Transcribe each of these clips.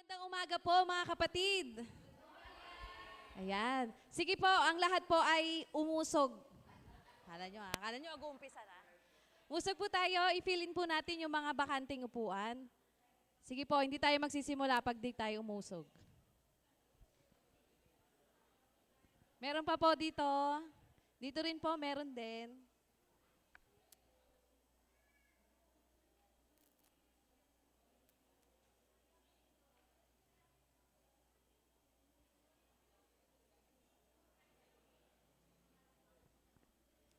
Magandang umaga po mga kapatid. Ayan. Sige po, ang lahat po ay umusog. Akala nyo mag-uumpisa na. Musog po tayo, i-fill in po natin yung mga bakanting upuan. Sige po, hindi tayo magsisimula pag di tayo umusog. Meron pa po dito. Dito rin po, meron din.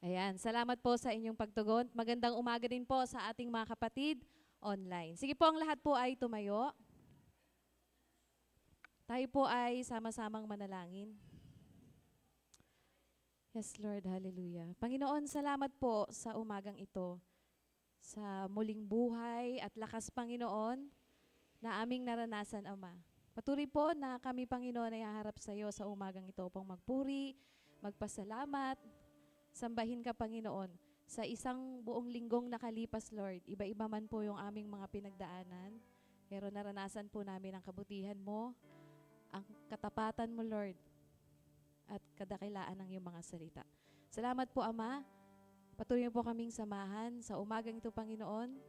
Ayan, salamat po sa inyong pagtugon. Magandang umaga din po sa ating mga kapatid online. Sige po, ang lahat po ay tumayo. Tayo po ay sama-samang manalangin. Yes, Lord, hallelujah. Panginoon, salamat po sa umagang ito, sa muling buhay at lakas, Panginoon, na aming naranasan, Ama. Patuloy po na kami, Panginoon, ay haharap sa iyo sa umagang ito upang magpuri, magpasalamat, sambahin ka, Panginoon. Sa isang buong linggong nakalipas, Lord, iba-iba man po yung aming mga pinagdaanan, pero naranasan po namin ang kabutihan mo, ang katapatan mo, Lord, at kadakilaan ng iyong mga salita. Salamat po, Ama. Patuloy po kaming samahan sa umagang ito, Panginoon.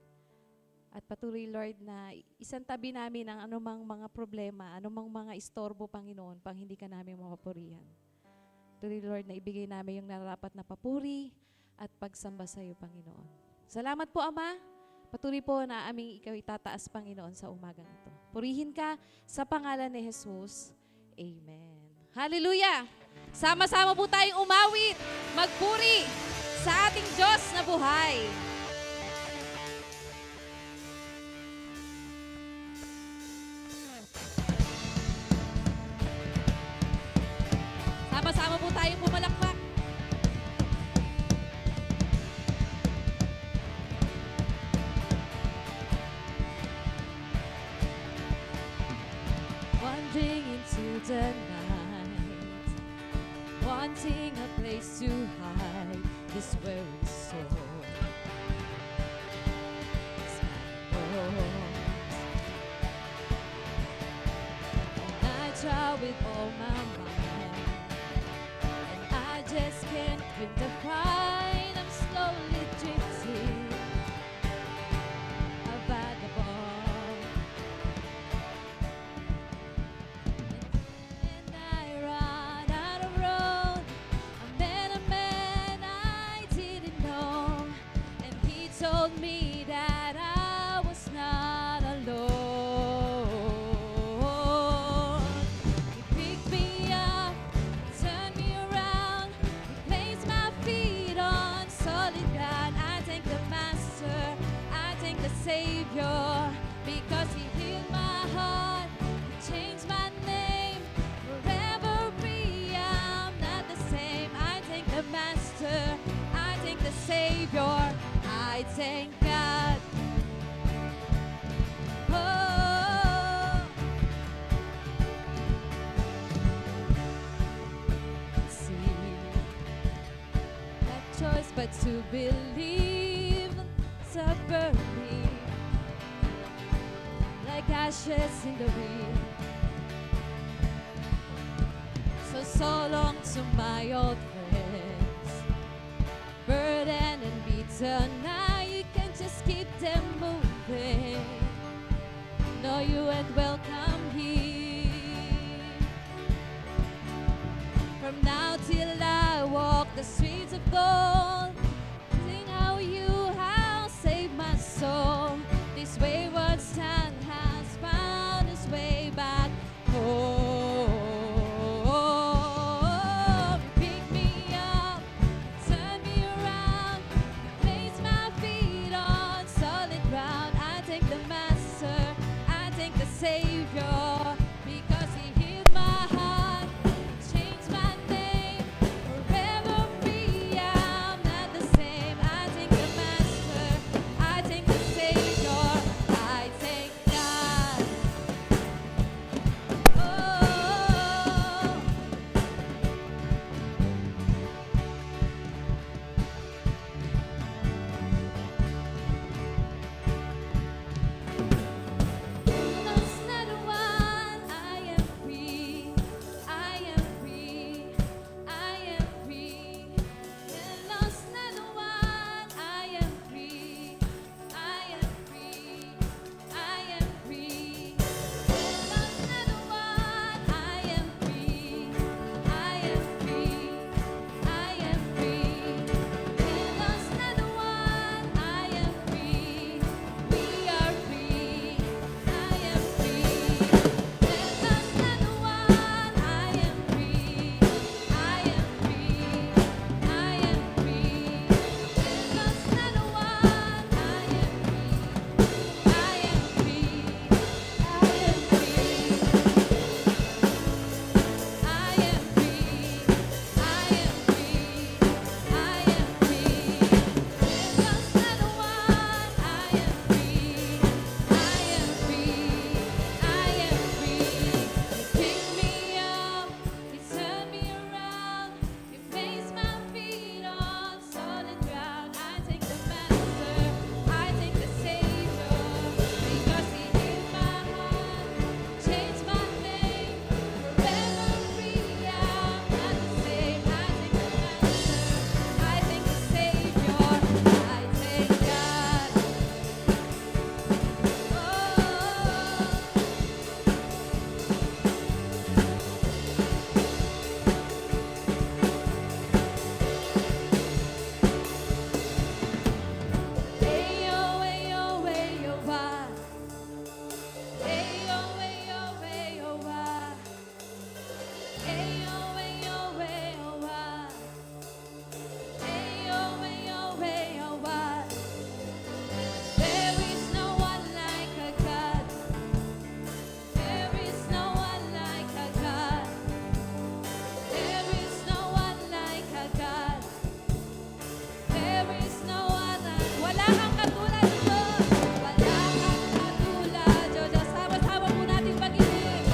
At patuloy, Lord, na isang tabi namin ang anumang mga problema, anumang mga istorbo, Panginoon, pang hindi ka namin mapapurihan. Patuloy, Lord, na ibigay namin yung nararapat na papuri at pagsamba sa iyo, Panginoon. Salamat po, Ama. Patuloy po na aming ikaw itataas, Panginoon, sa umagang ito. Purihin ka sa pangalan ni Jesus. Amen. Hallelujah! Sama-sama po tayong umawit, magpuri sa ating Diyos na buhay. Sama-sama po tayong pumalakpak. Wandering into the night, wanting a place to hide this weary soul. It's my Lord. And I try with all my might, and I just can't win the fight. I'm slowly drifting, a vagabond. And I run out of road. I met a man I didn't know, and he told me that I was not alone. He picked me up, turned me around, he placed my feet on solid ground. I thank the Master, I thank the Savior, because he healed my heart, he changed my name, forever free. I'm not the same. I thank the Master, I thank the Savior, I thank God. Oh, see, that choice but to believe, to burn me like ashes in the wind. So long to my old friends, burden and beaten. Now you can just keep them moving. No, you ain't welcome here. From now till I walk the streets of gold, sing how you have saved my soul. This wayward son has found his way back home. Pick me up, turn me around, place my feet on solid ground. I thank the Master, I thank the Savior, because he healed my heart, changed my name, forever free. I'm kang katulad, O Diyos. Wala kang katulad, O Diyos. Sama-sama po natin pag-ibig.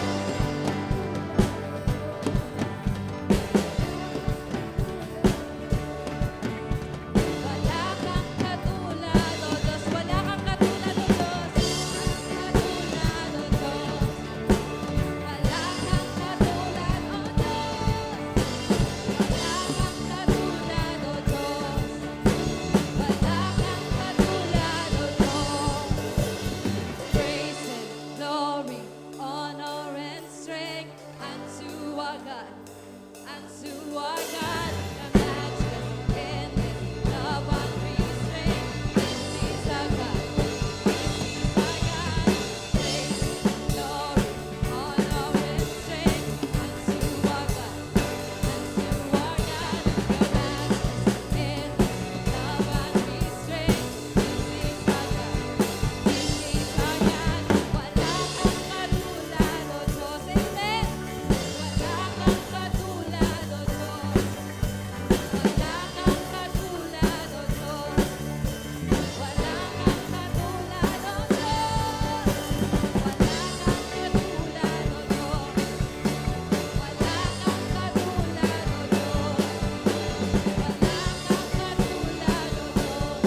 Wala kang katulad, O Diyos. Wala kang katulad, O Diyos. Katulad, O Diyos. Wala kang katulad, O Diyos. Wala kang katulad, O Diyos. Wala kang katulad, O Diyos. Praise and glory, honor and strength unto our God. Unto our God, the matchless, endless love unrestrained. This is our God. This is our God. Praise and glory, honor and strength unto our God. Unto our God, the matchless, endless love unrestrained. This is our God. This is our God. Wala kang katulad, O Diyos. Amen. Wala kang katulad, O Diyos. Wala kang katulad, O Diyos. Wala kang katulad, O Diyos. Wala kang katulad, O Diyos. Wala kang katulad, O Diyos. Wala kang katulad, O Diyos.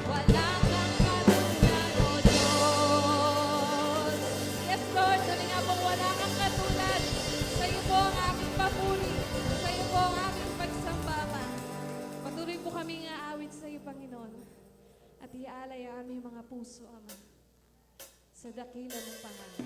Wala kang katulad, O Diyos. Yes, Lord, sabi nga pong wala kang katulad. Sa iyo po ang aking papuri. Sa iyo po ang aking pagsamba, Ama. Patuloy po kaming aawit sa iyo, Panginoon. At iaalay ang aming mga puso, Ama. Sa dakila ng pangalan.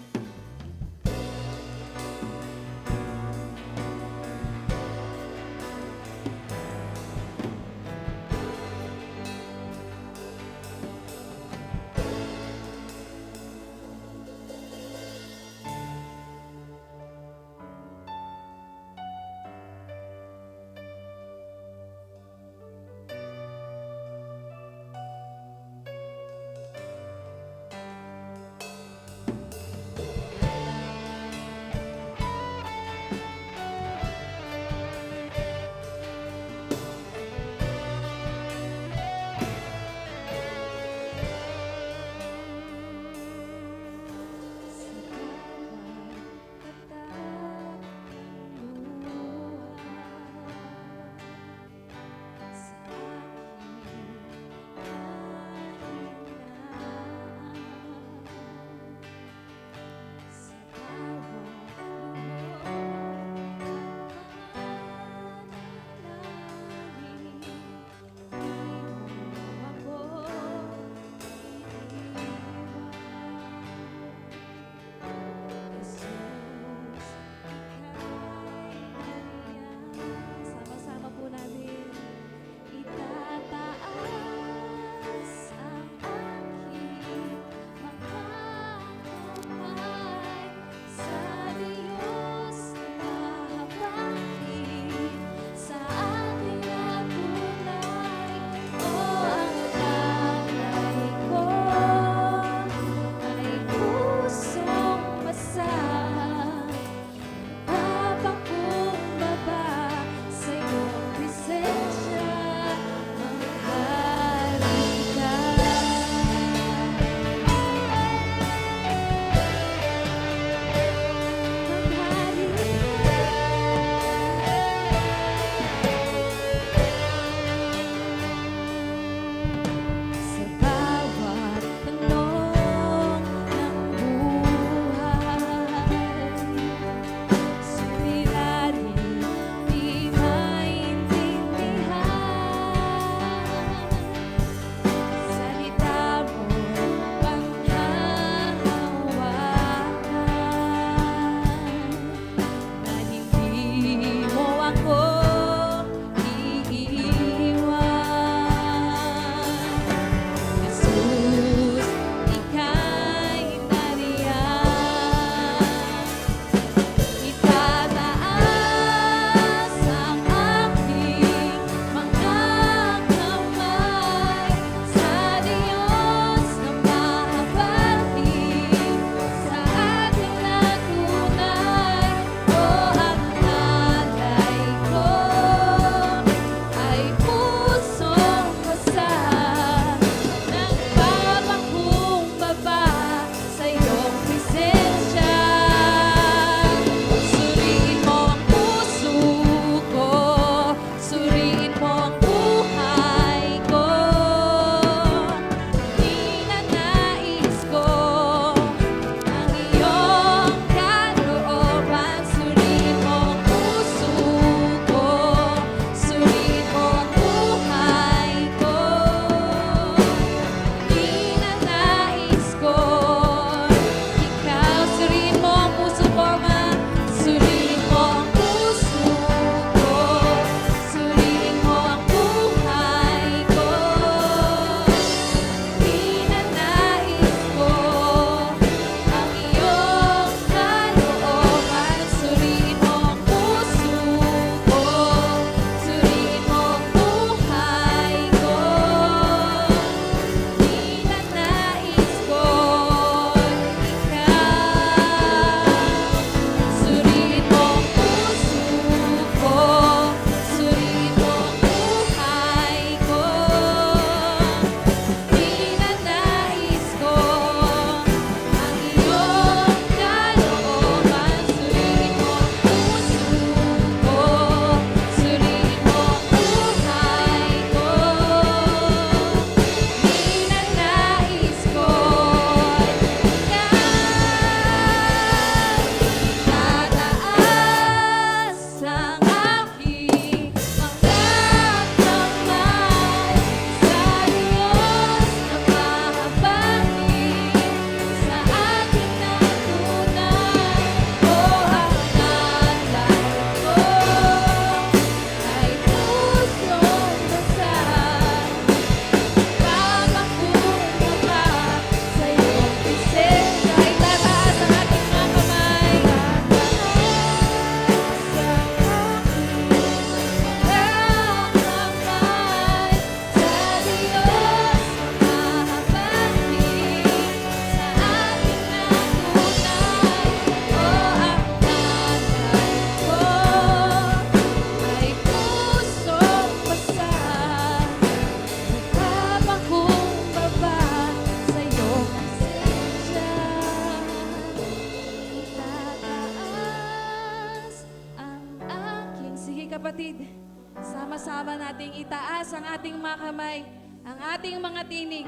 sama-sama nating itaas ang ating mga kamay, ang ating mga tinig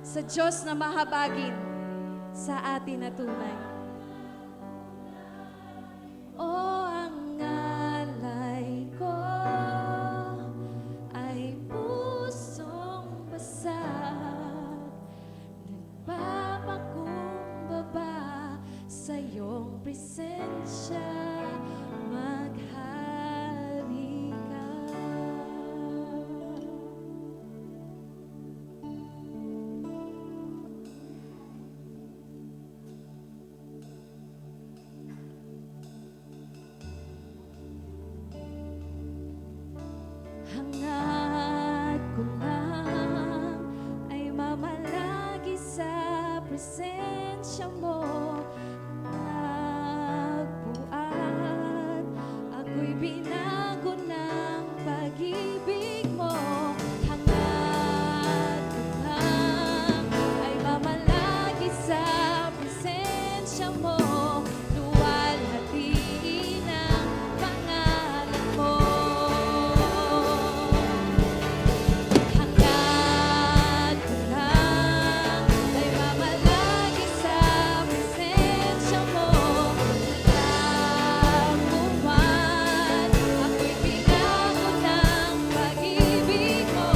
sa Diyos na mahabagin sa atin na tunay. O ang alay ko ay pusong basag, nagpapakumbaba sa iyong presensya, maghari ka. Hangad ko lang ay mamalagi sa presensya mo. Nagbuat, ako'y binago ng pag-ibig mo. Hangad ko lang ay mamalagi sa presensya mo. Luwalhatiin ang pangalan mo. Hangad ko lang ay mamalagi sa presensya mo. Nagkakuman, ako'y binago ng pag-ibig mo.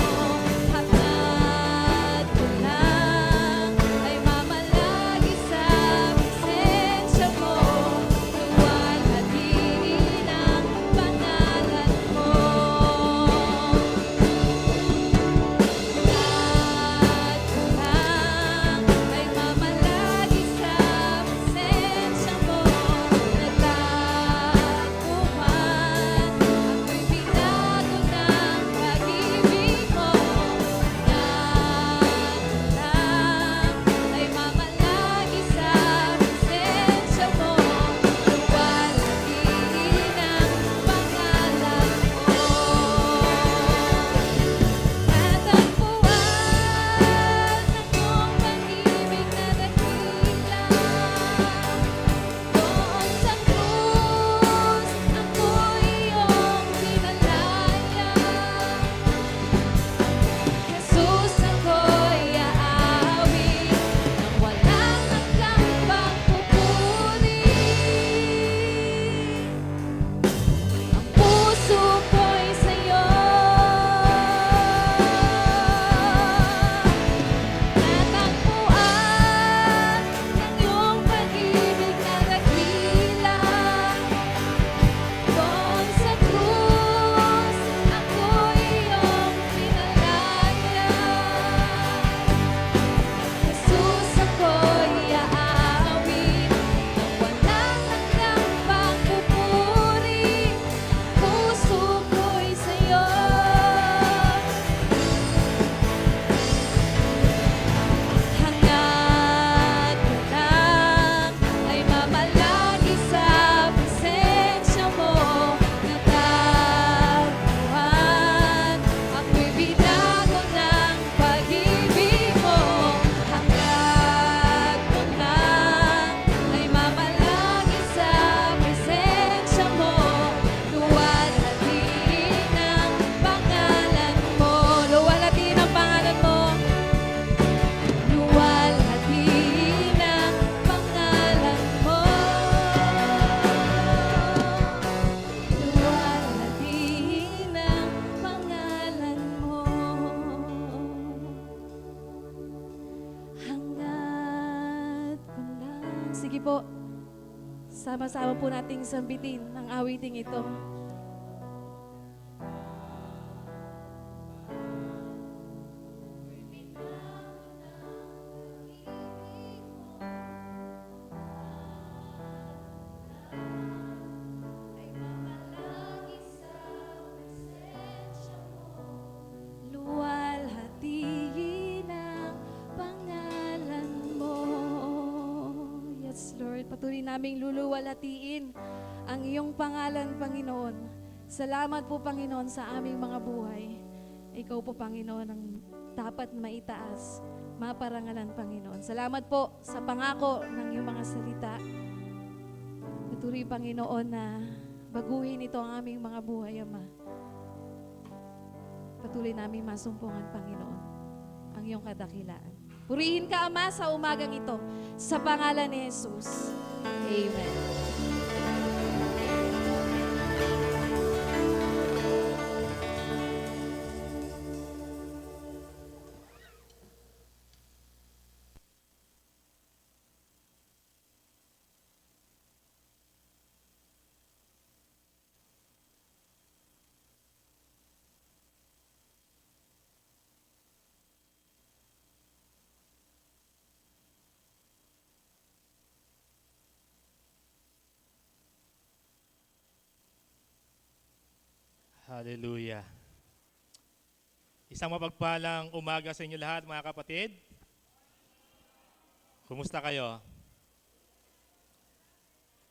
Hangad ko lang ay mamalagi sa presensya mo. Luwalhatiin ang pangalan mo. Hangad ko lang ay mamalagi sa presensya mo. Nagkakuman, ako'y binago ng pag-ibig mo. Hangad ko lang ay mamalagi sa presensya mo. Luwalhatiin ang pangalan mo. Natagpuan ng iyong pag-ibig na dakila. Doon sa krus, ako'y iyong pinalaya. Jesus, ako'y aawit nang walang hanggang pagpupuri. Ang puso ko'y sa'yo. Natagpuan ng iyong pag-ibig na dakila. Doon sa krus, ako'y iyong pinalaya. Jesus, ako'y aawit nang walang hanggang pagpupuri. Puso ko'y sa'yo. Hangad ko lang ay mamalagi sa presensya mo. Natagpuan, ako'y binago ng pag-ibig mo. Hangad ko lang ay mamalagi sa presensya mo. Luwalhatiin ang pangalan mo. Luwalhatiin ang pangalan mo. Luwalhatiin ang pangalan mo. Luwalhatiin ang pangalan mo. Hangad ko lang. Sige po, sama-sama po nating sambitin ang awiting ito. Ay mamalagi sa presensya mo. Luwalhatiin ang pangalan mo. Yes, Lord. Patuloy naming luluwalhatiin ang iyong pangalan, Panginoon. Salamat po, Panginoon, sa aming mga buhay. Ikaw po, Panginoon, ang dapat maitaas, maparangalan, Panginoon. Salamat po sa pangako ng iyong mga salita. Patuloy, Panginoon, na baguhin ito ang aming mga buhay, Ama. patuloy namin masumpungan, Panginoon, ang iyong kadakilaan. Purihin ka, Ama, sa umagang ito. Sa pangalan ni Jesus. Amen. Hallelujah. Isang mapagpalang umaga sa inyo lahat, mga kapatid. Kumusta kayo?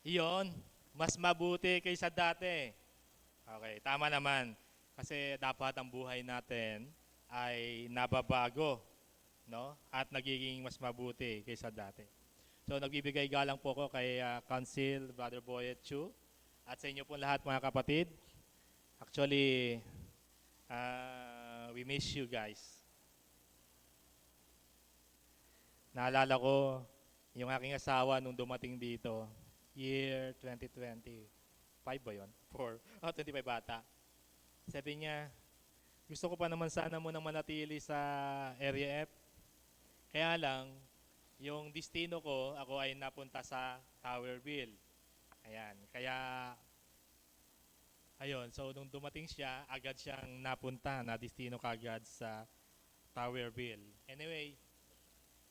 Iyon, mas mabuti kaysa dati. Okay, tama naman. Kasi dapat ang buhay natin ay nababago, no? At nagiging mas mabuti kaysa dati. So nagbibigay galang po ko kay Council, Brother Boyet Chu, at sa inyo po lahat, mga kapatid. Actually, we miss you guys. Naalala ko yung aking asawa nung dumating dito, year 2025 ba yun? 25 bata. Sabi niya, gusto ko pa naman sana munang manatili sa Area F. Kaya lang, yung destino ko, ako ay napunta sa Towerville. Ayan, kaya ayun, so nung dumating siya, agad siyang napunta, na destino kagad sa Towerville. Anyway,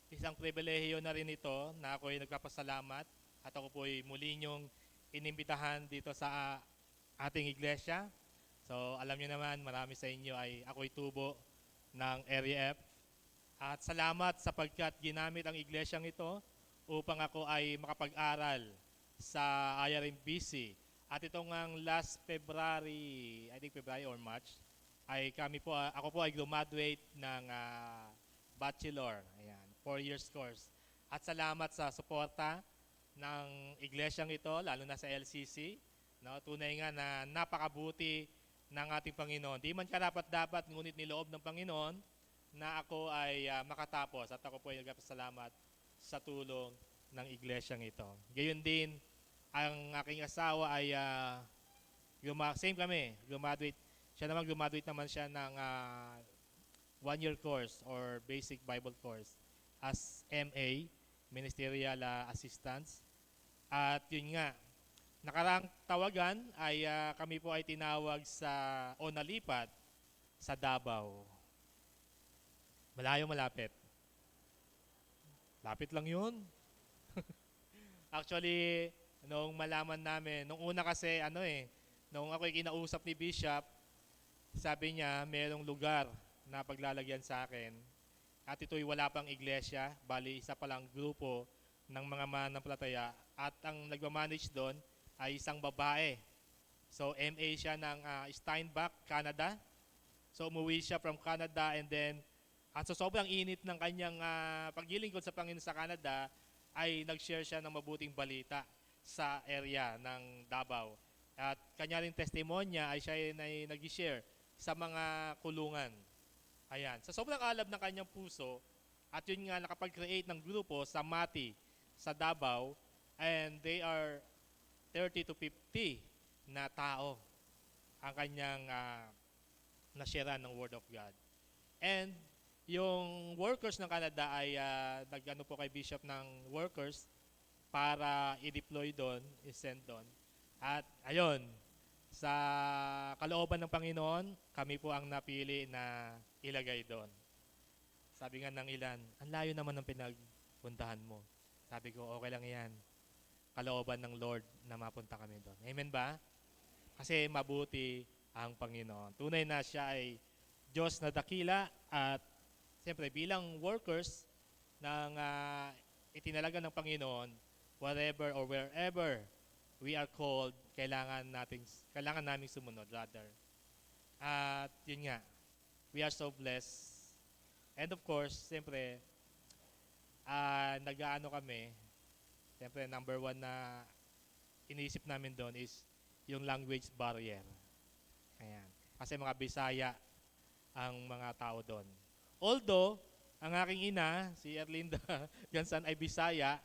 isang pribilehiyo na rin ito na ako ay nagpapasalamat at ako po ay muli niyong inimbitahan dito sa ating iglesia. So alam niyo naman, marami sa inyo ay ako'y tubo ng Area F. At salamat sapagkat ginamit ang iglesyang ito upang ako ay makapag-aral sa IRMBC. At itong ang last February, I think February or March, ay ako po ay graduate ng bachelor. Ayan, 4 years course. At salamat sa suporta ng iglesyang ito, lalo na sa LCC. No, tunay nga na napakabuti ng ating Panginoon. Di man karapat-dapat, ngunit niloob ng Panginoon na ako ay makatapos. At ako po ay nagpapasalamat sa tulong ng iglesyang ito. Gayon din, ang aking asawa ay same kami, graduate. Siya naman graduate naman siya ng 1-year course or basic Bible course as MA, Ministerial Assistance. At yun nga, nakaraang tawagan ay kami po ay tinawag o nalipat sa Davao. Malayo, malapit? Lapit lang yun. Actually, nung malaman namin, nung una kasi, nung ako'y kinausap ni Bishop, sabi niya, mayroong lugar na paglalagyan sa akin. At ito'y wala pang iglesia, bali isa palang grupo ng mga mananampalataya. At ang nagmamanage doon ay isang babae. So, MA siya ng Steinbach, Canada. So, umuwi siya from Canada and then, at so sobrang init ng kanyang paglilingkod sa Panginoon sa Canada, ay nag-share siya ng mabuting balita sa area ng Davao. At kanya rin testimonya ay siya ay nag-share sa mga kulungan. Ayan. Sa sobrang alab ng kanyang puso, at yun nga nakapag-create ng grupo sa Mati, sa Davao, and they are 30 to 50 na tao ang kanyang nasharean ng Word of God. And yung workers ng Canada ay nag-ano po kay Bishop ng workers para i-deploy doon, i-send doon. At ayun, sa kalooban ng Panginoon, kami po ang napili na ilagay doon. Sabi nga ng ilan, ang layo naman ng pinagpuntahan mo. Sabi ko, okay lang yan. Kalooban ng Lord na mapunta kami doon. Amen ba? Kasi mabuti ang Panginoon. Tunay na siya ay Diyos na dakila at siyempre bilang workers ng itinalaga ng Panginoon, whatever or wherever we are called, kailangan namin sumunod rather. At yun nga, we are so blessed. And of course, siyempre, nag-aano kami, siyempre number 1 na iniisip namin doon is yung language barrier. Ayan. Kasi mga Bisaya ang mga tao doon. Although, ang aking ina, si Erlinda Gansan ay Bisaya,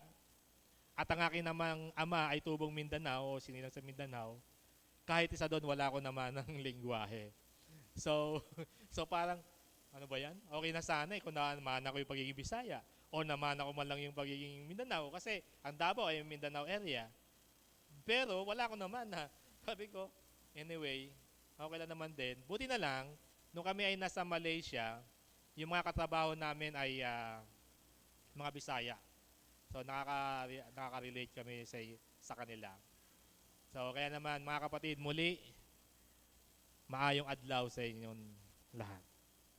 at ang aking namang ama ay tubong Mindanao o sinilang sa Mindanao, kahit isa doon wala ko naman ng lingwahe. So, so parang, ano ba yan? Okay na sana kung naman ako yung pagiging Bisaya o naman ako man lang yung pagiging Mindanao kasi ang Davao ay Mindanao area. Pero wala ko naman na. Sabi ko, anyway, okay lang naman din. Buti na lang, nung kami ay nasa Malaysia, yung mga katrabaho namin ay mga Bisaya. So nakaka-relate kami sa kanila. So kaya naman mga kapatid, muli, maayong adlaw sa inyong lahat.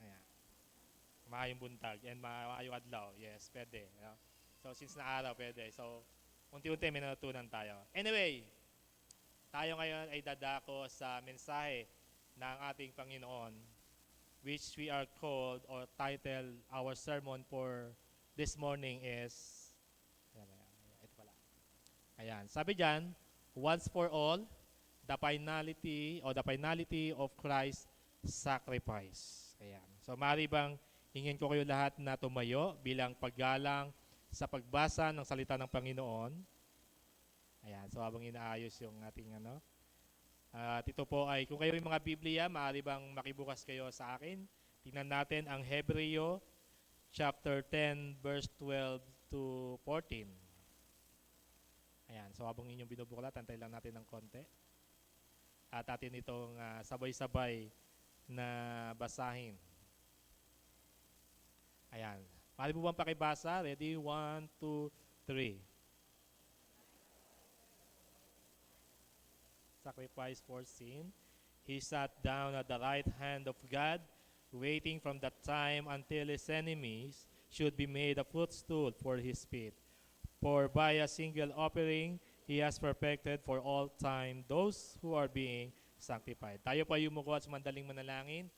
Ayan. Maayong buntag and maayong adlaw. Yes, pwede. You know? So since na araw, pwede. So unti-unti may natutunan tayo. Anyway, tayo ngayon ay dadako sa mensahe ng ating Panginoon, which we are called or titled, our sermon for this morning is, ito pala. Ayan, sabi dyan, once for all, the finality of Christ's sacrifice. Ayan. So maaari bang hingin ko kayo lahat na tumayo bilang paggalang sa pagbasa ng salita ng Panginoon. Ayan, so habang inaayos yung ating at ito po ay, kung kayo yung mga Biblia, maaari bang makibukas kayo sa akin. Tingnan natin ang Hebreo chapter 10 verse 12 to 14. Ayan, so habang inyong binubuklat, antay lang natin ng konti. At atin itong sabay-sabay na basahin. Ayan. Maaari po bang pakibasa? Ready? 1, 2, 3. Sacrifice for sin. He sat down at the right hand of God, waiting from that time until his enemies should be made a footstool for his feet. For by a single offering, he has perfected for all time those who are being sanctified. Tayo pa yumuko at mandaling manalangin.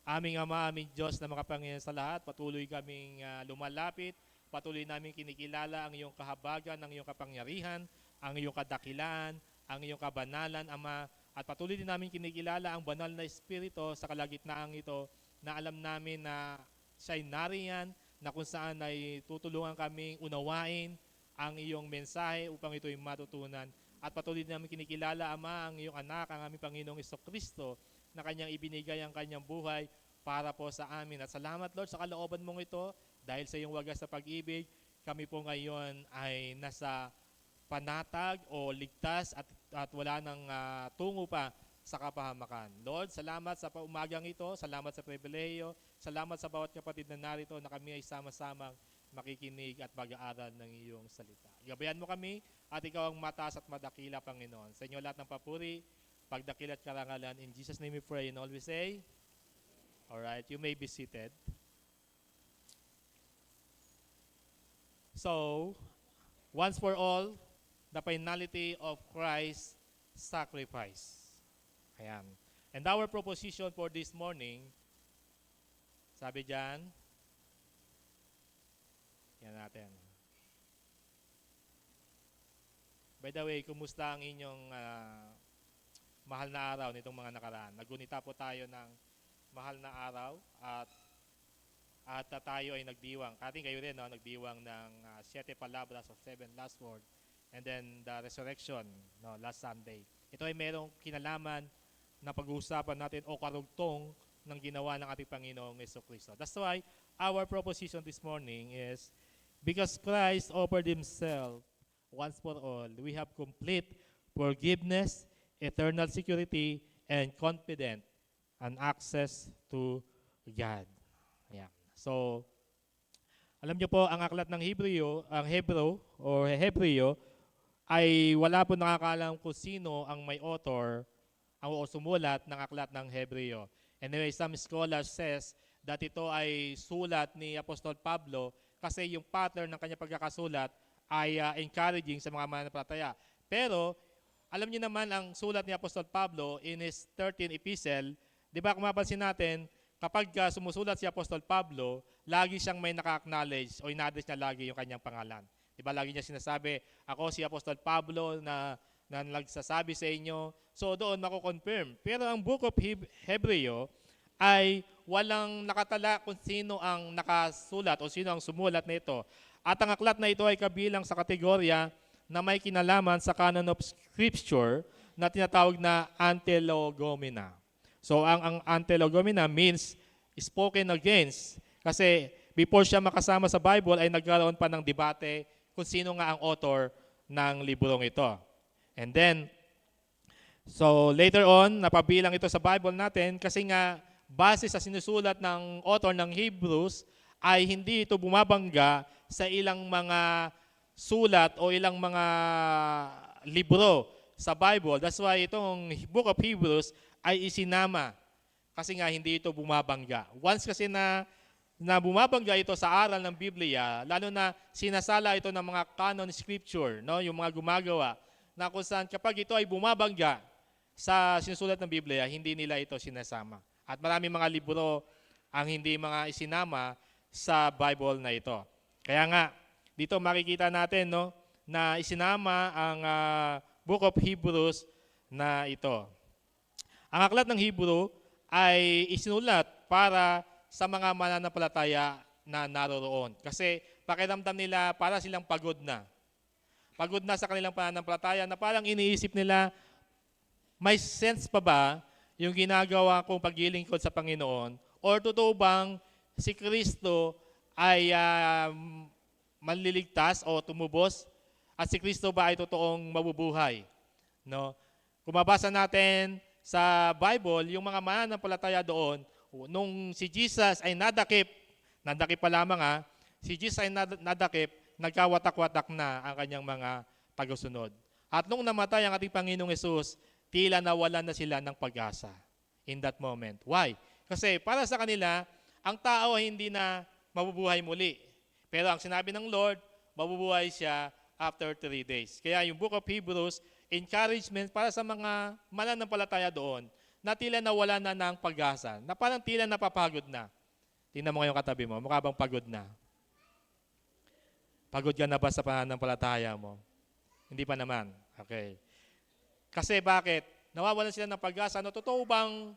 Aming Ama, aming Diyos na makapangyarihan sa lahat, patuloy kaming lumalapit, patuloy namin kinikilala ang iyong kahabagan, ang iyong kapangyarihan, ang iyong kadakilaan, ang iyong kabanalan, Ama, at patuloy din namin kinikilala ang banal na Espiritu sa kalagitnaan ito na alam namin na siya'y nariyan, na kung saan ay tutulungan kaming unawain ang iyong mensahe upang ito'y matutunan. At patuloy din namin kinikilala, Ama, ang iyong anak, ang aming Panginoong Jesucristo, na kanyang ibinigay ang kanyang buhay para po sa amin. At salamat, Lord, sa kalooban mong ito, dahil sa iyong wagas na pag-ibig, kami po ngayon ay nasa panatag o ligtas at wala nang tungo pa sa kapahamakan. Lord, salamat sa umagang ito, salamat sa pribileyo, salamat sa bawat kapatid na narito na kami ay sama-samang makikinig at mag-aaral ng iyong salita. Gabayan mo kami at ikaw ang mataas at madakila, Panginoon. Sa inyo lahat ng papuri, pagdakil at karangalan. In Jesus' name we pray and all we say. Alright, you may be seated. So, once for all, the finality of Christ's sacrifice. Ayan. And our proposition for this morning, sabi dyan, yan natin. By the way, kumusta ang inyong mahal na araw nitong mga nakaraan? Nagunita po tayo ng mahal na araw at tayo ay nagdiwang. Kating kayo rin, no? Nagdiwang ng 7 palabras of 7 last word. And then the resurrection, no, last Sunday. Ito ay merong kinalaman na pag-uusapan natin o karugtong ng ginawa ng ating Panginoong Jesucristo. That's why our proposition this morning is, because Christ offered Himself once for all, we have complete forgiveness, eternal security, and confident and access to God. Yeah. So, alam niyo po, ang aklat ng Hebreo ay wala po nakakaalam kung sino ang may author o sumulat ng aklat ng Hebreo. Anyway, some scholars says that ito ay sulat ni Apostol Pablo kasi yung pattern ng kanyang pagkakasulat ay encouraging sa mga mananampalataya. Pero, alam niyo naman ang sulat ni Apostol Pablo in his 13th epistle, di ba kung mapansin natin, kapag sumusulat si Apostol Pablo, lagi siyang may naka-acknowledge o in-address niya lagi yung kanyang pangalan. Diba lagi niya sinasabi, ako si Apostol Pablo na nagsasabi sa inyo. So doon mako-confirm. Pero ang book of Hebreo ay walang nakatala kung sino ang nakasulat o sino ang sumulat nito. At ang aklat na ito ay kabilang sa kategorya na may kinalaman sa canon of scripture na tinatawag na Antelogomena. So ang Antelogomena means spoken against. Kasi before siya makasama sa Bible ay nagkaroon pa ng debate kung sino nga ang author ng librong ito. And then, so later on, napabilang ito sa Bible natin kasi nga base sa sinusulat ng author ng Hebrews ay hindi ito bumabangga sa ilang mga sulat o ilang mga libro sa Bible. That's why itong Book of Hebrews ay isinama kasi nga hindi ito bumabangga. Once kasi na bumabangga ito sa aral ng Biblia, lalo na sinasala ito ng mga canon scripture, no? Yung mga gumagawa, na kung saan kapag ito ay bumabangga sa sinusulat ng Biblia, hindi nila ito sinasama. At maraming mga libro ang hindi mga isinama sa Bible na ito. Kaya nga, dito makikita natin, no, na isinama ang Book of Hebrews na ito. Ang aklat ng Hebrew ay isinulat para sa mga mananampalataya na naroroon. Kasi pakiramdam nila para silang pagod na. Pagod na sa kanilang pananampalataya na parang iniisip nila, may sense pa ba yung ginagawa kong paglilingkod sa Panginoon? Or totoo bang si Kristo ay manliligtas o tumubos? At si Kristo ba ay totoong mabubuhay? No? Kung mabasa natin sa Bible, yung mga mananampalataya doon, nung si Jesus ay nadakip pa lamang si Jesus ay nadakip, nagkawatak-watak na ang kanyang mga tagasunod. At nung namatay ang ating Panginoong Hesus, tila nawalan na sila ng pag-asa in that moment. Why? Kasi para sa kanila, ang tao ay hindi na mabubuhay muli. Pero ang sinabi ng Lord, mabubuhay siya after 3 days. Kaya yung Book of Hebrews, encouragement para sa mga mananampalataya doon, na tila nawala na ng pag-asa, na parang tila napapagod na. Tingnan mo ngayong katabi mo, mukha bang pagod na? Pagod ka na ba sa pananampalataya mo? Hindi pa naman. Okay. Kasi bakit? Nawawalan sila ng pag-asa. No, totoo bang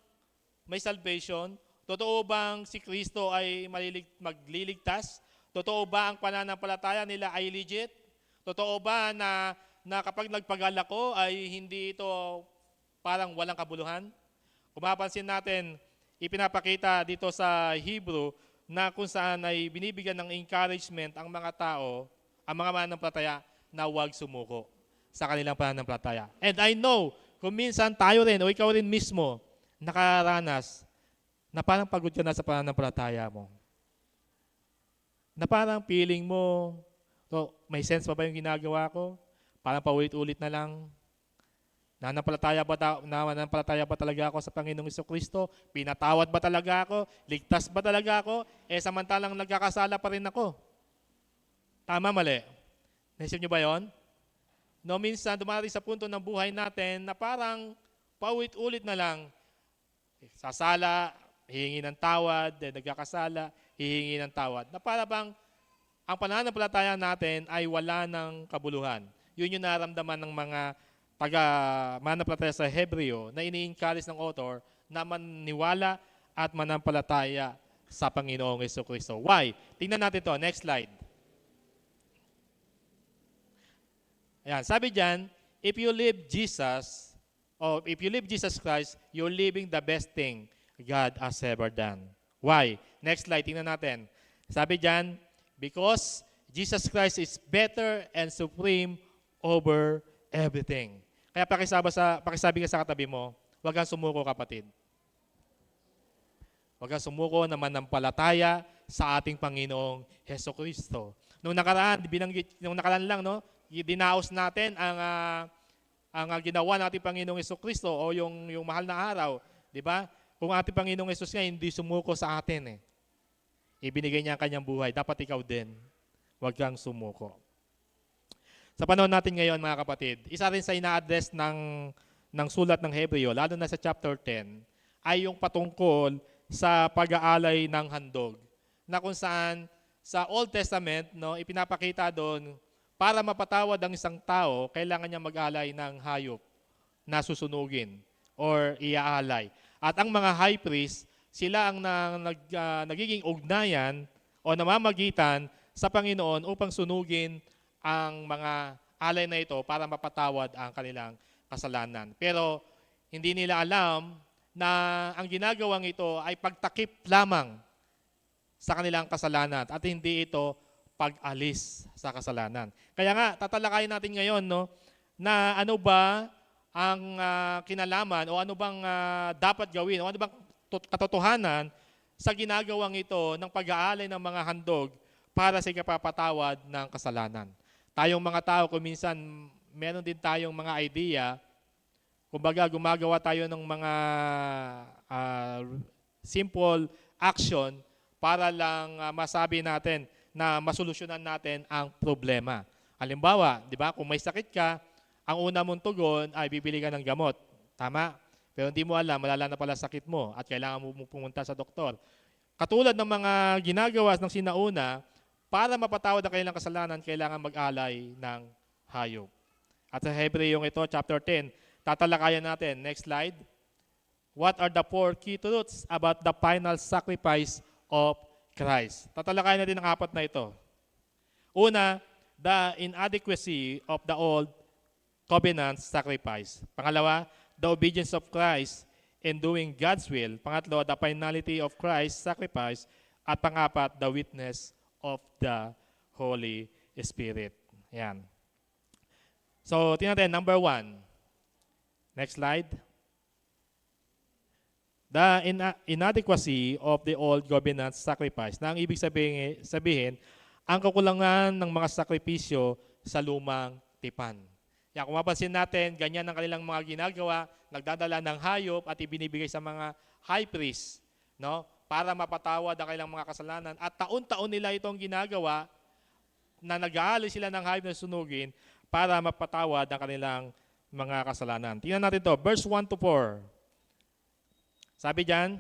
may salvation? Totoo bang si Kristo ay magliligtas? Totoo ba ang pananampalataya nila ay legit? Totoo ba na kapag nagpagal ako ay hindi ito parang walang kabuluhan? Kung mapapansin natin, ipinapakita dito sa Hebrew na kung saan ay binibigyan ng encouragement ang mga tao, ang mga mananampalataya na huwag sumuko sa kanilang pananampalataya. And I know, kung minsan tayo rin o ikaw rin mismo nakaranas na parang pagod ka na sa pananampalataya mo. Na parang feeling mo, may sense pa ba yung ginagawa ko? Parang paulit-ulit na lang. Nananampalataya ba talaga ako sa Panginoong Jesucristo? Pinatawad ba talaga ako? Ligtas ba talaga ako? Samantalang nagkakasala pa rin ako. Tama, mali? Naisip niyo ba yon? No, minsan dumarating sa punto ng buhay natin na parang paulit-ulit na lang. Sasala, hihingi ng tawad, then nagkakasala, hihingi ng tawad. Na para bang ang pananampalataya natin ay wala ng kabuluhan. Yun yung naramdaman ng mga mananampalataya sa Hebreo na ini-encourage ng author na maniwala at manampalataya sa Panginoong Jesucristo. Why? Tingnan natin to. Next slide. Ayan, sabi diyan, if you live Jesus Christ, you're living the best thing God has ever done. Why? Next slide, tingnan natin. Sabi diyan, because Jesus Christ is better and supreme over everything. Kaya pakisabi ka sa katabi mo, huwag kang sumuko, kapatid. Huwag kang sumuko na manampalataya sa ating Panginoong Jesucristo. Nung nakaraan lang, no, dinaos natin ang ginawa ng ating Panginoong Jesucristo o yung mahal na araw, di ba? Kung ating Panginoong Jesus nga hindi sumuko sa atin ibinigay niya ang kanyang buhay, dapat ikaw din, huwag kang sumuko. Sa panahon natin ngayon, mga kapatid, isa rin sa ina-address ng sulat ng Hebreo, lalo na sa chapter 10, ay yung patungkol sa pag-aalay ng handog. Na kung saan sa Old Testament, no, ipinapakita doon, para mapatawad ang isang tao, kailangan niya mag-alay ng hayop na susunugin or iaalay. At ang mga high priest sila ang nagiging ugnayan o namamagitan sa Panginoon upang sunugin ang mga alay na ito para mapatawad ang kanilang kasalanan. Pero hindi nila alam na ang ginagawang ito ay pagtakip lamang sa kanilang kasalanan at hindi ito pag-alis sa kasalanan. Kaya nga, tatalakayin natin ngayon na ano ba ang kinalaman o ano bang dapat gawin o ano bang katotohanan sa ginagawang ito ng pag-aalay ng mga handog para sa ikapapatawad ng kasalanan. Tayong mga tao, kung minsan meron din tayong mga idea, kumbaga gumagawa tayo ng mga simple action para lang masabi natin na masolusyonan natin ang problema. Halimbawa, di ba, kung may sakit ka, ang una mong tugon ay bibili ka ng gamot. Tama? Pero hindi mo alam, malala na pala sakit mo at kailangan mo pumunta sa doktor. Katulad ng mga ginagawa ng sinauna, para mapatawad ang kanilang kasalanan, kailangan mag-alay ng hayop. At sa Hebreyong ito, chapter 10, tatalakayan natin. Next slide. What are the 4 key truths about the final sacrifice of Christ? Tatalakayan natin ang 4 na ito. Una, the inadequacy of the old covenant sacrifice. Pangalawa, the obedience of Christ in doing God's will. Pangatlo, the finality of Christ's sacrifice. At pangapat, the witness of the Holy Spirit. Yan. So, tingnan natin, number 1. Next slide. The inadequacy of the old covenant sacrifice. Na ang ibig sabihin, ang kakulangan ng mga sakripisyo sa lumang tipan. Yan, kung mapansin natin, ganyan ang kanilang mga ginagawa, nagdadala ng hayop at ibinibigay sa mga high priest, no? Para mapatawad ang kanilang mga kasalanan. At taon-taon nila itong ginagawa na nag-aalay sila ng hayop na sunugin para mapatawad ang kanilang mga kasalanan. Tingnan natin to, verse 1 to 4. Sabi diyan,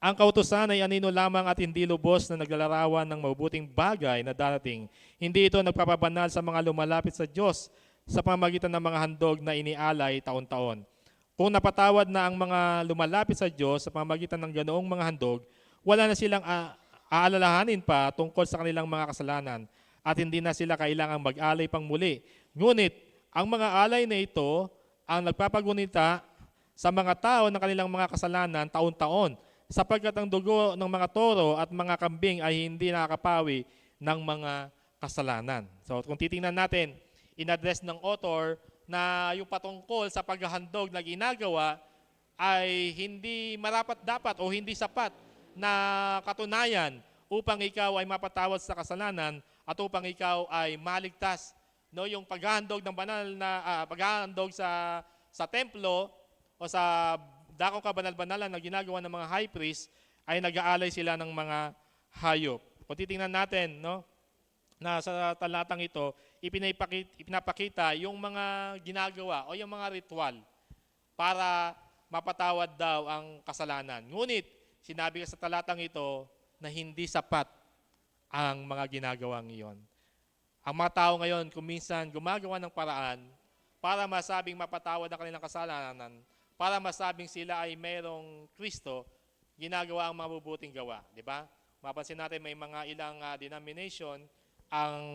ang kautusan ay anino lamang at hindi lubos na naglalarawan ng mabubuting bagay na darating. Hindi ito nagpapabanal sa mga lumalapit sa Diyos sa pamamagitan ng mga handog na inialay taon-taon. Kung napatawad na ang mga lumalapit sa Diyos sa pamamagitan ng ganoong mga handog, wala na silang aalalahanin pa tungkol sa kanilang mga kasalanan at hindi na sila kailangang mag-alay pang muli. Ngunit, ang mga alay na ito ang nagpapagunita sa mga tao ng kanilang mga kasalanan taon-taon sapagkat ang dugo ng mga toro at mga kambing ay hindi nakakapawi ng mga kasalanan. So kung titingnan natin, in-address ng author na yung patungkol sa paghahandog na ginagawa ay hindi marapat-dapat o hindi sapat na katunayan upang ikaw ay mapatawad sa kasalanan at upang ikaw ay maligtas. No, yung paghahandog ng banal na paghahandog sa templo o sa dakong kabanal-banalan na ginagawa ng mga high priest ay nag-aalay sila ng mga hayop. Kung titingnan natin, no, na sa talatang ito, ipinapakita yung mga ginagawa o yung mga ritual para mapatawad daw ang kasalanan. Ngunit, sinabi ka sa talatang ito na hindi sapat ang mga ginagawang iyon. Ang mga tao ngayon, kung minsan gumagawa ng paraan para masabing mapatawad ang kanilang kasalanan, para masabing sila ay mayroong Kristo, ginagawa ang mga mabubuting gawa. Di ba? Mapansin natin may mga ilang denomination, ang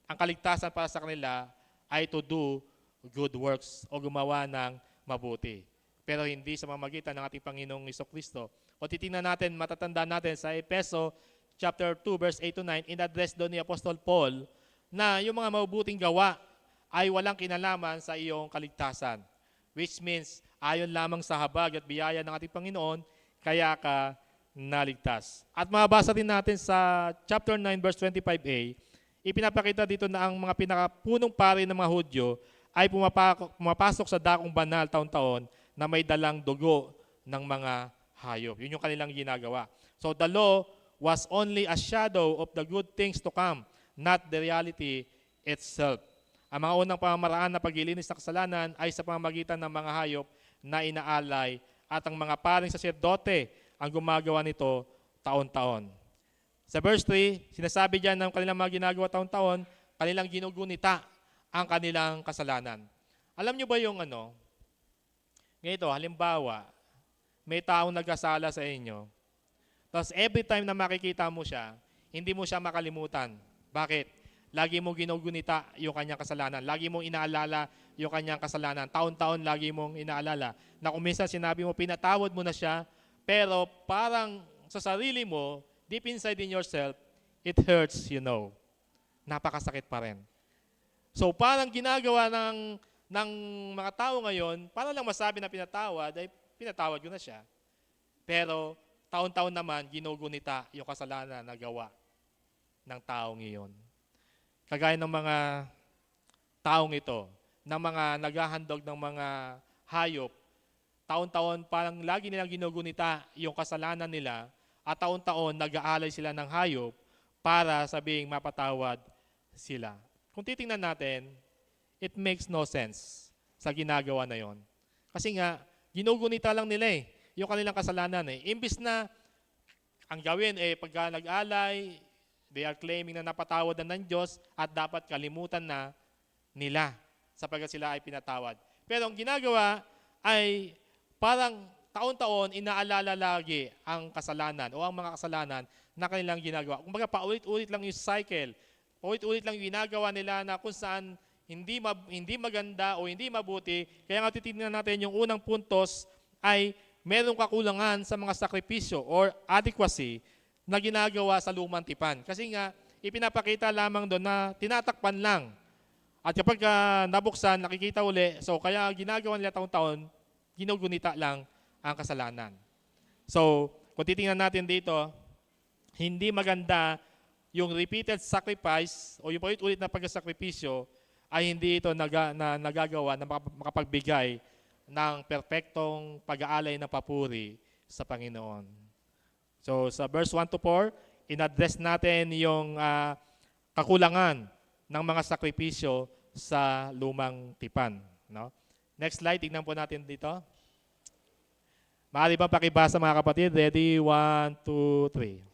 kaligtasan para sa kanila ay to do good works o gumawa ng mabuti. Pero hindi sa pamamagitan ng ating Panginoong Jesucristo. O titingnan natin, matatandaan natin sa Efeso chapter 2 verse 8 to 9, in-address doon ni Apostol Paul na yung mga mabubuting gawa ay walang kinalaman sa iyong kaligtasan. Which means, ayon lamang sa habag at biyaya ng ating Panginoon, kaya ka naligtas. At mabasa din natin sa chapter 9 verse 25a, ipinapakita dito na ang mga pinakapunong pari ng mga Hudyo ay pumapasok sa dakong banal taon-taon na may dalang dugo ng mga hayop. Yun yung kanilang ginagawa. So the law was only a shadow of the good things to come, not the reality itself. Ang mga unang pamamaraan na paglilinis ng kasalanan ay sa pamamagitan ng mga hayop na inaalay at ang mga paring saserdote ang gumagawa nito taon-taon. Sa verse 3, sinasabi diyan ng kanilang mga ginagawa taon-taon, kanilang ginugunita ang kanilang kasalanan. Alam niyo ba yung ganito, halimbawa, may taong nagkasala sa inyo, tapos every time na makikita mo siya, hindi mo siya makalimutan. Bakit? Lagi mo ginugunita yung kanyang kasalanan. Lagi mong inaalala yung kanyang kasalanan. Taon-taon lagi mong inaalala. Na kung minsan sinabi mo, pinatawad mo na siya, pero parang sa sarili mo, deep inside in yourself, it hurts, Napakasakit pa rin. So parang ginagawa ng mga tao ngayon, para lang masabi na pinatawad, ay pinatawad ko na siya. Pero taon-taon naman, ginugunita yung kasalanan na gawa ng taong iyon. Kagaya ng mga taong ito, ng mga naghahandog ng mga hayop, taon-taon parang lagi nilang ginugunita yung kasalanan nila at taon-taon nag-aalay sila ng hayop para sabing mapatawad sila. Kung titingnan natin, it makes no sense sa ginagawa na yon. Kasi nga, ginugunita lang nila yung kanilang kasalanan Imbis na ang gawin pagka nag-alay, they are claiming na napatawad na ng Diyos at dapat kalimutan na nila sapagkat sila ay pinatawad. Pero ang ginagawa ay parang taon-taon inaalala lagi ang kasalanan o ang mga kasalanan na kanilang ginagawa. Kumbaga paulit-ulit lang yung cycle. Paulit-ulit lang yung ginagawa nila na kung saan hindi maganda o hindi mabuti. Kaya nga titignan natin yung unang puntos ay merong kakulangan sa mga sakripisyo or adequacy na ginagawa sa lumang tipan. Kasi nga, ipinapakita lamang doon na tinatakpan lang. At kapag nabuksan, nakikita uli, so kaya ginagawa nila taon-taon, ginugunita lang ang kasalanan. So, kung titingnan natin dito, hindi maganda yung repeated sacrifice o yung paulit-ulit na pagsasakripisyo ay hindi ito nagagawa na makapagbigay ng perpektong pag-aalay ng papuri sa Panginoon. So sa verse 1 to 4, in-address natin yung kakulangan ng mga sakripisyo sa lumang tipan. No? Next slide, tignan po natin dito. Maaari ba pakibasa mga kapatid? Ready? 1, 2, 3.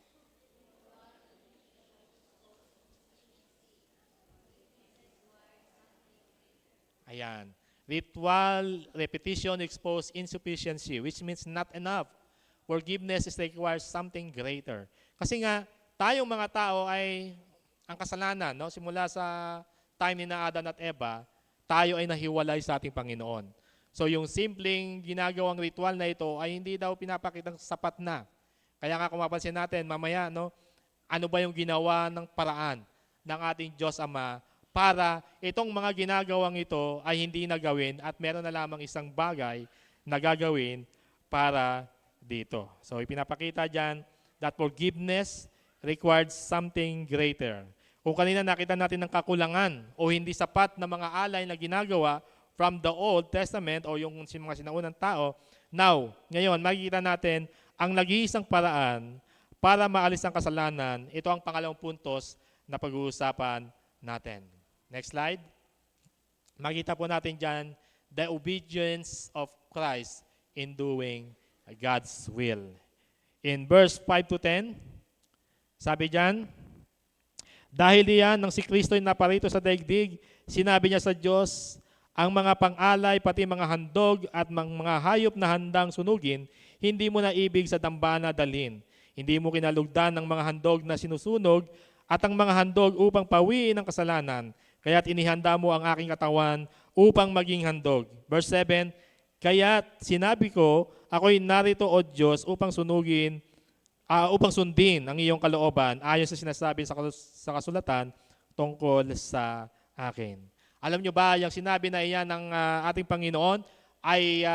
Ayan. Ritual repetition expose insufficiency, which means not enough. Forgiveness is requires something greater. Kasi nga, tayong mga tao ay ang kasalanan, no? Simula sa time ni na Adan at Eva, tayo ay nahiwalay sa ating Panginoon. So yung simpleng ginagawang ritual na ito ay hindi daw pinapakitang sapat na. Kaya nga kung mapansin natin mamaya, no, ano ba yung ginawa ng paraan ng ating Diyos Ama para itong mga ginagawang ito ay hindi na gawin at meron na lamang isang bagay na gagawin para dito. So ipinapakita dyan that forgiveness requires something greater. Kung kanina nakita natin ng kakulangan o hindi sapat na mga alay na ginagawa from the Old Testament o yung mga sinaunang tao, now, ngayon, makikita natin ang nag-iisang paraan para maalis ang kasalanan. Ito ang pangalawang puntos na pag-uusapan natin. Next slide. Makita po natin dyan, the obedience of Christ in doing God's will. In verse 5 to 10, sabi dyan, dahil diyan nang si Kristo ay naparito sa daigdig, sinabi niya sa Diyos, ang mga pang-alay, pati mga handog at mga hayop na handang sunugin, hindi mo na ibig sa dambana dalhin. Hindi mo kinalugdan ng mga handog na sinusunog at ang mga handog upang pawiin ang kasalanan. Kaya't inihanda mo ang aking katawan upang maging handog. Verse 7, kaya't sinabi ko, ako'y narito o Diyos upang sundin ang iyong kalooban ayon sa sinasabi sa kasulatan tungkol sa akin. Alam nyo ba, yung sinabi na iyan ng ating Panginoon ay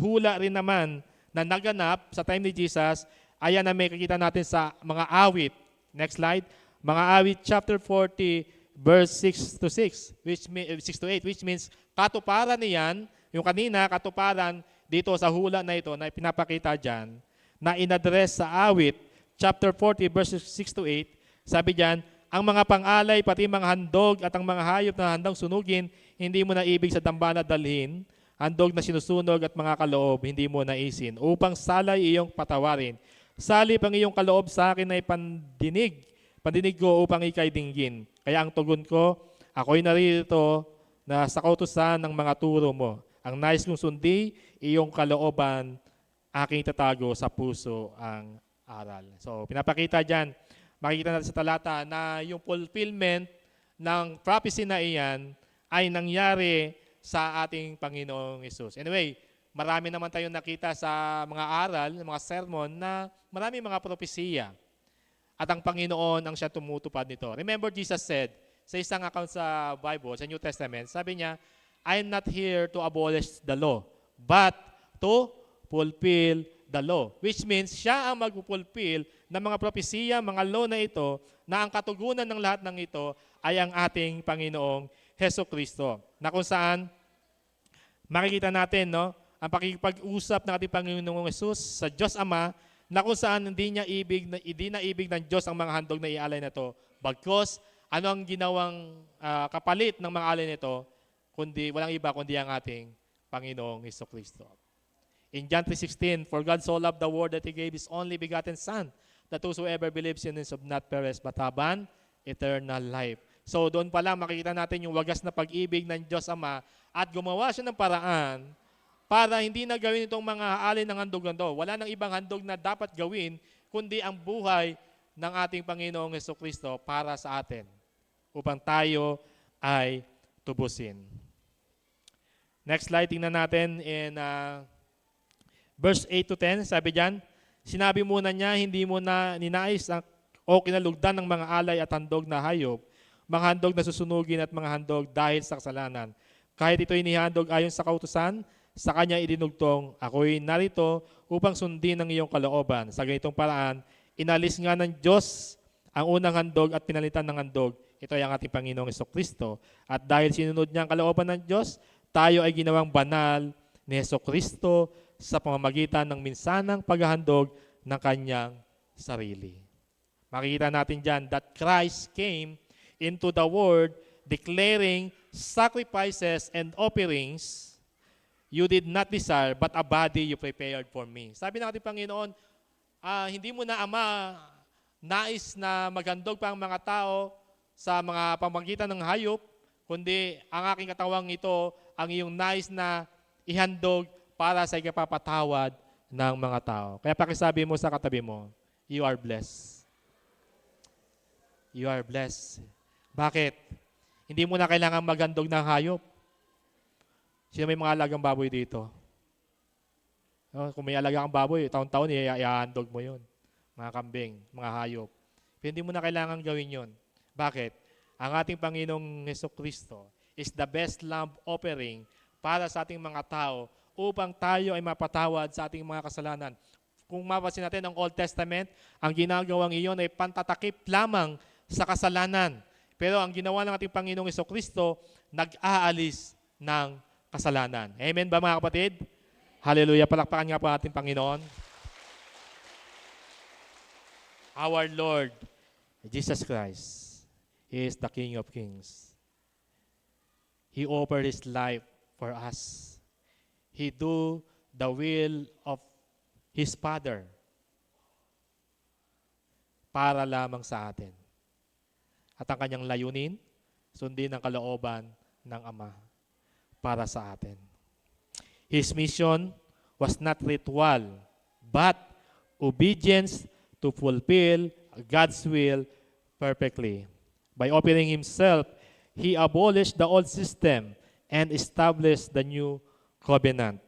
hula rin naman na naganap sa time ni Jesus. Ayan na may kakita natin sa mga awit. Next slide. Mga awit chapter 40 verse 6 to 6, 6 to 8, which means katuparan niyan, yung kanina katuparan dito sa hula na ito na pinapakita dyan, na in-address sa awit chapter 40 verses 6 to 8, sabi dyan, ang mga pang-alay, pati mga handog at ang mga hayop na handang sunugin, hindi mo na ibig sa dambana dalhin, handog na sinusunog at mga kaloob, hindi mo naisin, upang salay iyong patawarin. Salip ang iyong kaloob sa akin ay pandinig ko upang ikay dinggin. Kaya ang tugon ko, ako'y narito na sa kautusan ng mga turo mo. Ang nais kong sundi, iyong kalooban aking tatago sa puso ang aral. So, pinapakita dyan, makikita natin sa talata na yung fulfillment ng prophecy na iyan ay nangyari sa ating Panginoong Hesus. Anyway, marami naman tayong nakita sa mga aral, mga sermon na marami mga propesiya. At ang Panginoon ang siya tumutupad nito. Remember, Jesus said, sa isang account sa Bible, sa New Testament, sabi niya, I am not here to abolish the law, but to fulfill the law. Which means, siya ang mag-fulfill ng mga propesiya, mga law na ito, na ang katugunan ng lahat ng ito ay ang ating Panginoong Hesukristo. Na kung saan, makikita natin, no, ang pakikipag-usap ng ating Panginoong Hesus sa Diyos Ama, na kung saan hindi na ibig ng Diyos ang mga handog na ialay na ito. Bagkus, ano ang ginawang kapalit ng mga alay nito, kundi walang iba kundi ang ating Panginoong Hesukristo. In John 3:16, for God so loved the world that He gave His only begotten Son, that whosoever believes in Him shall not perish but have an eternal life. So doon pala makikita natin yung wagas na pag-ibig ng Diyos Ama at gumawa siya ng paraan para hindi na gawin itong mga alay ng handog na to. Wala nang ibang handog na dapat gawin kundi ang buhay ng ating Panginoong Hesukristo para sa atin upang tayo ay tubusin. Next slide, tingnan natin in verse 8 to 10, sabi diyan, sinabi muna niya, hindi mo na ninais o kinalugdan ng mga alay at handog na hayop, mga handog na susunugin at mga handog dahil sa kasalanan. Kahit ito'y inihandog ayon sa kautusan, sa kanya idinugtong, ako'y narito upang sundin ang iyong kalooban. Sa ganitong paraan, inalis nga ng Diyos ang unang handog at pinalitan ng handog. Ito ay ang ating Panginoong Hesukristo. At dahil sinunod niya ang kalooban ng Diyos, tayo ay ginawang banal ni Hesukristo sa pamamagitan ng minsanang paghahandog ng kanyang sarili. Makikita natin dyan that Christ came into the world declaring sacrifices and offerings you did not desire, but a body you prepared for me. Sabi ng ating Panginoon, hindi mo na, Ama, nais na maghandog pa ang mga tao sa mga pamamagitan ng hayop, kundi ang aking katawang ito, ang iyong nais na ihandog para sa ikapapatawad ng mga tao. Kaya pakisabi mo sa katabi mo, you are blessed. You are blessed. Bakit? Hindi mo na kailangan maghandog ng hayop. Sino may mga alagang baboy dito? Kung may alaga kang baboy, taon-taon, iahandog mo yun. Mga kambing, mga hayop. Pero hindi mo na kailangan gawin yun. Bakit? Ang ating Panginoong Hesukristo is the best lamb offering para sa ating mga tao upang tayo ay mapatawad sa ating mga kasalanan. Kung mapasin natin ang Old Testament, ang ginagawang iyon ay pantatakip lamang sa kasalanan. Pero ang ginawa ng ating Panginoong Hesukristo, nag-aalis ng kasalanan. Amen ba mga kapatid? Hallelujah. Palakpakan nga po ating Panginoon. Our Lord, Jesus Christ, He is the King of Kings. He offered His life for us. He do the will of His Father para lamang sa atin. At ang kanyang layunin, sundin ang kalooban ng Ama para sa atin. His mission was not ritual, but obedience to fulfill God's will perfectly. By offering Himself, He abolished the old system and established the new covenant.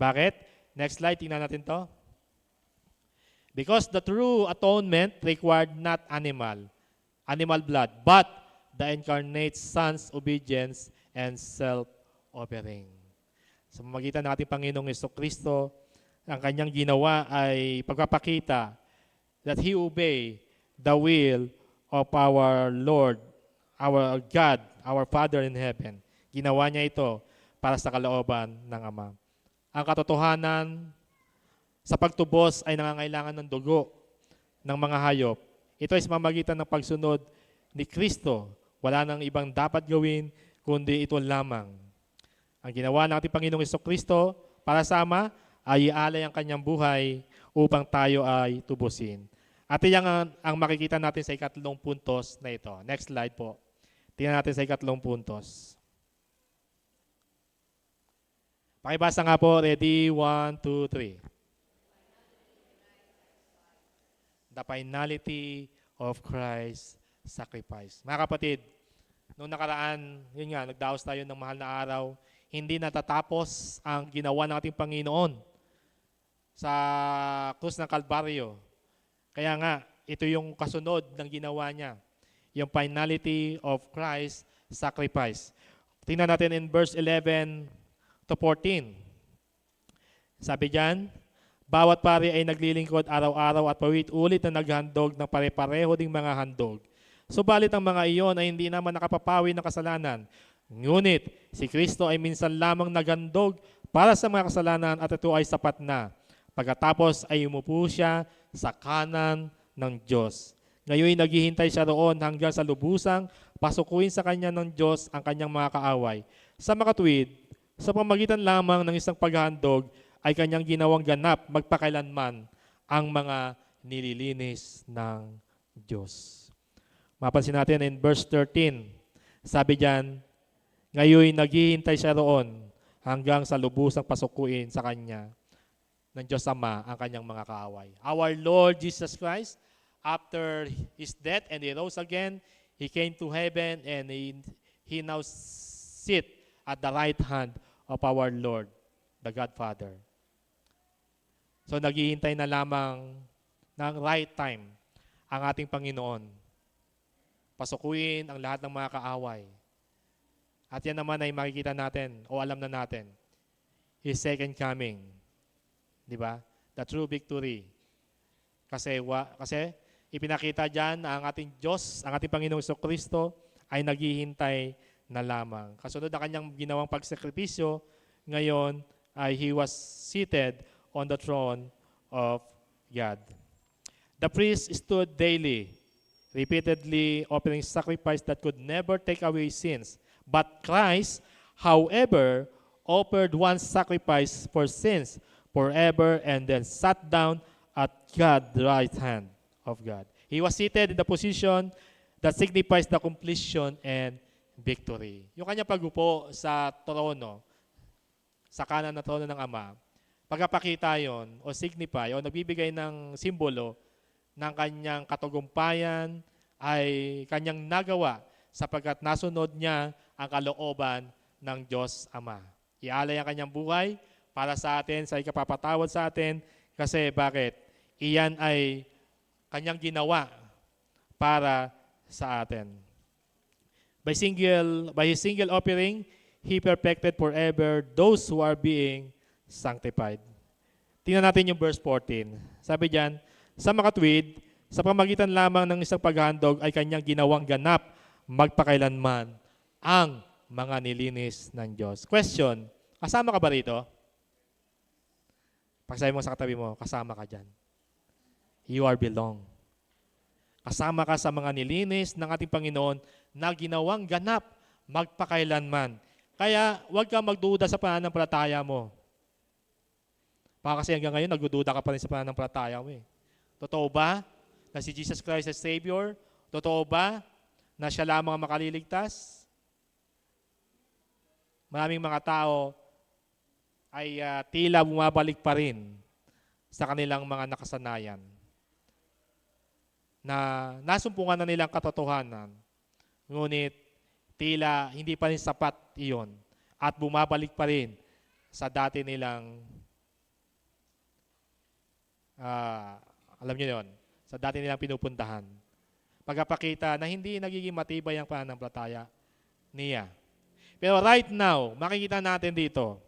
Bakit? Next slide, tingnan natin to. Because the true atonement required not animal blood, but the incarnate Son's obedience and self-offering. Sa pamamagitan ng ating Panginoong Hesukristo, ang kanyang ginawa ay pagpapakita that He obey the will of our Lord, our God, our Father in heaven. Ginawa niya ito para sa kalooban ng Ama. Ang katotohanan sa pagtubos ay nangangailangan ng dugo ng mga hayop. Ito ay sa pamamagitan ng pagsunod ni Kristo. Wala nang ibang dapat gawin kundi ito lamang. Ang ginawa ng ating Panginoong Hesukristo para sa Ama ay ialay ang kanyang buhay upang tayo ay tubusin. At iyan ang makikita natin sa ikatlong puntos na ito. Next slide po. Tingnan natin sa ikatlong puntos. Pakibasa nga po. Ready? 1, 2, 3. the finality of Christ's sacrifice. Mga kapatid, noong nakaraan, yun nga, nagdaos tayo ng mahal na araw, hindi natatapos ang ginawa ng ating Panginoon sa krus ng Kalbaryo. Kaya nga, ito yung kasunod ng ginawa niya, yung finality of Christ's sacrifice. Tingnan natin in verse 11 to 14. Sabi diyan, bawat pari ay naglilingkod araw-araw at paulit-ulit na naghandog ng pare-pareho ding mga handog. Subalit ang mga iyon ay hindi naman nakapapawi ng kasalanan. Ngunit si Kristo ay minsan lamang naghandog para sa mga kasalanan at ito ay sapat na. Pagkatapos ay umupo siya sa kanan ng Diyos. Ngayon naghihintay siya roon hanggang sa lubusang pasukuin sa kanya ng Diyos ang kanyang mga kaaway. Sa makatuwid, sa pamagitan lamang ng isang paghahandog ay kanyang ginawang ganap magpakailanman ang mga nililinis ng Diyos. Mapansin natin in verse 13, sabi diyan, ngayon naghihintay siya roon hanggang sa lubusang pasukuin sa kanya ng Diyos Ama ang kanyang mga kaaway. Our Lord Jesus Christ, after His death and He rose again, He came to heaven and He now sit at the right hand of our Lord, the God Father. So naghihintay na lamang ng right time ang ating Panginoon. Pasukuin ang lahat ng mga kaaway. At yan naman ay makikita natin o alam na natin. His second coming. Di ba? The true victory. Kasi ipinakita dyan na ang ating Diyos, ang ating Panginoong Jesucristo ay naghihintay na lamang. Kasunod na kanyang ginawang pagsakripisyo, ngayon ay He was seated on the throne of God. The priest stood daily, repeatedly offering sacrifice that could never take away sins. But Christ, however, offered one sacrifice for sins forever and then sat down at God's right hand of God. He was seated in the position that signifies the completion and victory. Yung kanya pagupo sa trono, sa kanan na trono ng Ama, pagkapakita yon o signify o nagbibigay ng simbolo ng kanyang katagumpayan ay kanyang nagawa sapagkat nasunod niya ang kalooban ng Diyos Ama. Ialay ang kanyang buhay para sa atin, sa ikapapatawad sa atin, kasi bakit? Iyan ay kanyang ginawa para sa atin. By His single offering, He perfected forever those who are being sanctified. Tingnan natin yung verse 14. Sabi diyan, sa makatwid, sa pamagitan lamang ng isang paghandog ay kanyang ginawang ganap magpakailanman ang mga nilinis ng Diyos. Question, kasama ka ba rito? Pagsabi mo sa katabi mo, kasama ka dyan. You are belong. Kasama ka sa mga nilinis ng ating Panginoon na ginawang ganap magpakailanman. Kaya huwag kang magduda sa pananampalataya mo. Baka kasi hanggang ngayon nagdududa ka pa rin sa pananampalataya mo. Totoo ba na si Jesus Christ as Savior? Totoo ba na siya lamang ang makaliligtas? Maraming mga tao ay tila bumabalik pa rin sa kanilang mga nakasanayan na nasumpungan na nilang katotohanan. Ngunit tila hindi pa rin sapat iyon at bumabalik pa rin sa dati nilang alam niyo yon, sa dati nilang pinupuntahan. Pagkapakita na hindi nagiging matibay ang pananampalataya niya. Pero right now, makikita natin dito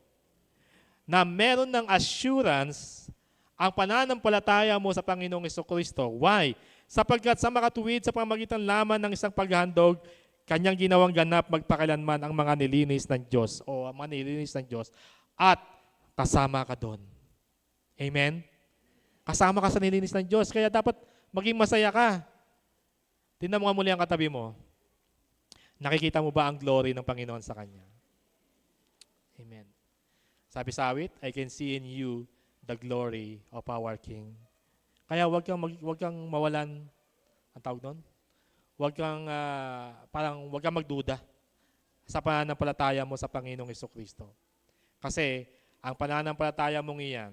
na meron ng assurance ang pananampalataya mo sa Panginoong Jesucristo. Why? Sapagkat sa makatuwid sa pamagitan lamang ng isang paghandog, kanyang ginawang ganap magpakailanman ang mga nilinis ng Diyos o ang mga nilinis ng Diyos at kasama ka doon. Amen? Kasama ka sa nilinis ng Diyos, kaya dapat maging masaya ka. Tingnan mo nga muli ang katabi mo. Nakikita mo ba ang glory ng Panginoon sa Kanya? Amen. Sabi sa awit, I can see in you the glory of our King. Kaya wag kang mawalan, ang tawag doon? Wag kang magduda sa pananampalataya mo sa Panginoong Jesucristo. Kasi ang pananampalataya mong iyan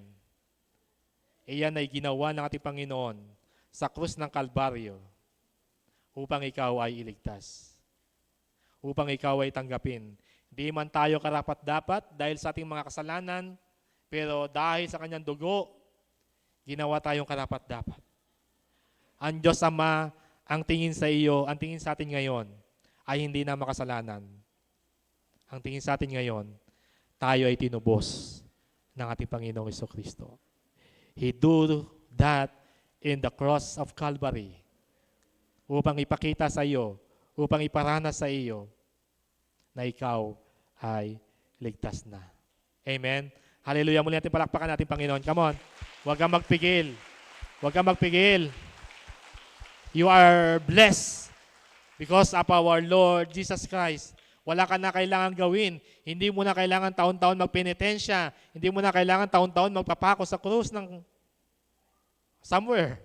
ay ginawa ng ating Panginoon sa krus ng Kalbaryo upang ikaw ay iligtas. Upang ikaw ay tanggapin. Di man tayo karapat-dapat dahil sa ating mga kasalanan, pero dahil sa kanyang dugo, ginawa tayong karapat-dapat. Ang Diyos Ama, ang tingin sa iyo, ang tingin sa atin ngayon, ay hindi na makasalanan. Ang tingin sa atin ngayon, tayo ay tinubos ng ating Panginoong Jesucristo. He do that in the cross of Calvary upang ipakita sa iyo, upang iparanas sa iyo na ikaw ay ligtas na. Amen? Hallelujah. Muli natin palakpakan natin, Panginoon. Come on. Huwag kang magpigil. Huwag kang magpigil. You are blessed because of our Lord Jesus Christ. Wala ka na kailangan gawin. Hindi mo na kailangan taon-taon magpenitensya. Hindi mo na kailangan taon-taon magpapako sa krus ng somewhere.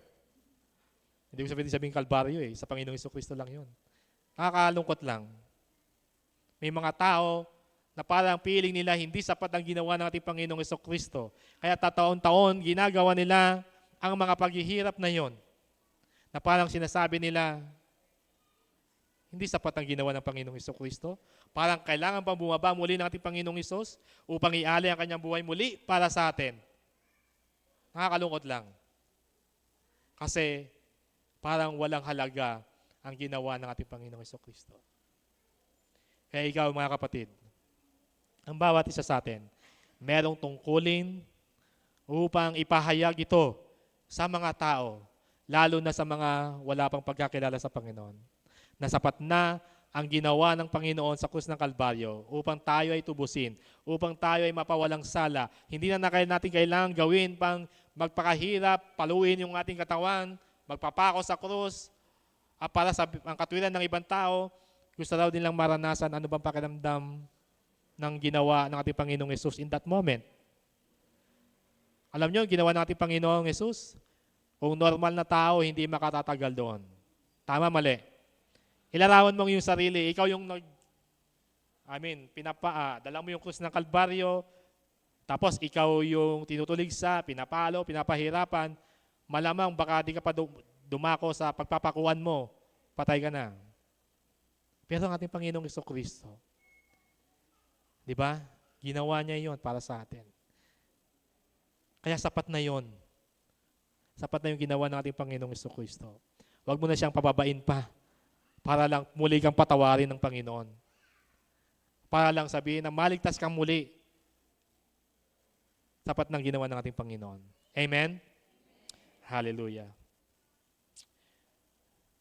Hindi ko sabihin Kalbaryo eh. Sa Panginoong Jesucristo lang yun. Nakakalungkot lang. May mga tao na parang feeling nila hindi sapat ang ginawa ng ating Panginoong Jesucristo. Kaya taon-taon ginagawa nila ang mga paghihirap na yon. Na parang sinasabi nila, hindi sapat ang ginawa ng Panginoong Jesucristo. Parang kailangan pang bumaba muli ng ating Panginoong Hesus upang ialay ang kanyang buhay muli para sa atin. Nakakalungkot lang. Kasi parang walang halaga ang ginawa ng ating Panginoong Jesucristo. Kaya ikaw, mga kapatid, ang bawat isa sa atin, merong tungkulin upang ipahayag ito sa mga tao, lalo na sa mga wala pang pagkakilala sa Panginoon. Na sapat na ang ginawa ng Panginoon sa krus ng Kalbaryo upang tayo ay tubusin, upang tayo ay mapawalang sala. Hindi na natin kailangan gawin pang magpakahirap, paluin yung ating katawan, magpapako sa krus, para sa ang katwiran ng ibang tao, gusto daw nilang maranasan ano bang pakiramdam ng ginawa ng ating Panginoong Hesus in that moment. Alam niyo, ginawa ng ating Panginoong Hesus, kung normal na tao, hindi makatatagal doon. Tama, mali. Ilarawan mo yung sarili, ikaw yung dala mo yung krus ng Kalbaryo, tapos ikaw yung tinutulig sa, pinapalo, pinapahirapan, malamang baka di ka pa dumako sa pagpapakuan mo, patay ka na. Pero ang ating Panginoong Jesucristo, di ba? Ginawa niya yon para sa atin. Kaya sapat na yon. Sapat na yung ginawa ng ating Panginoong Jesucristo. Huwag mo na siyang pababain pa para lang muli kang patawarin ng Panginoon. Para lang sabihin na maligtas kang muli. Sapat ng ginawa ng ating Panginoon. Amen? Hallelujah.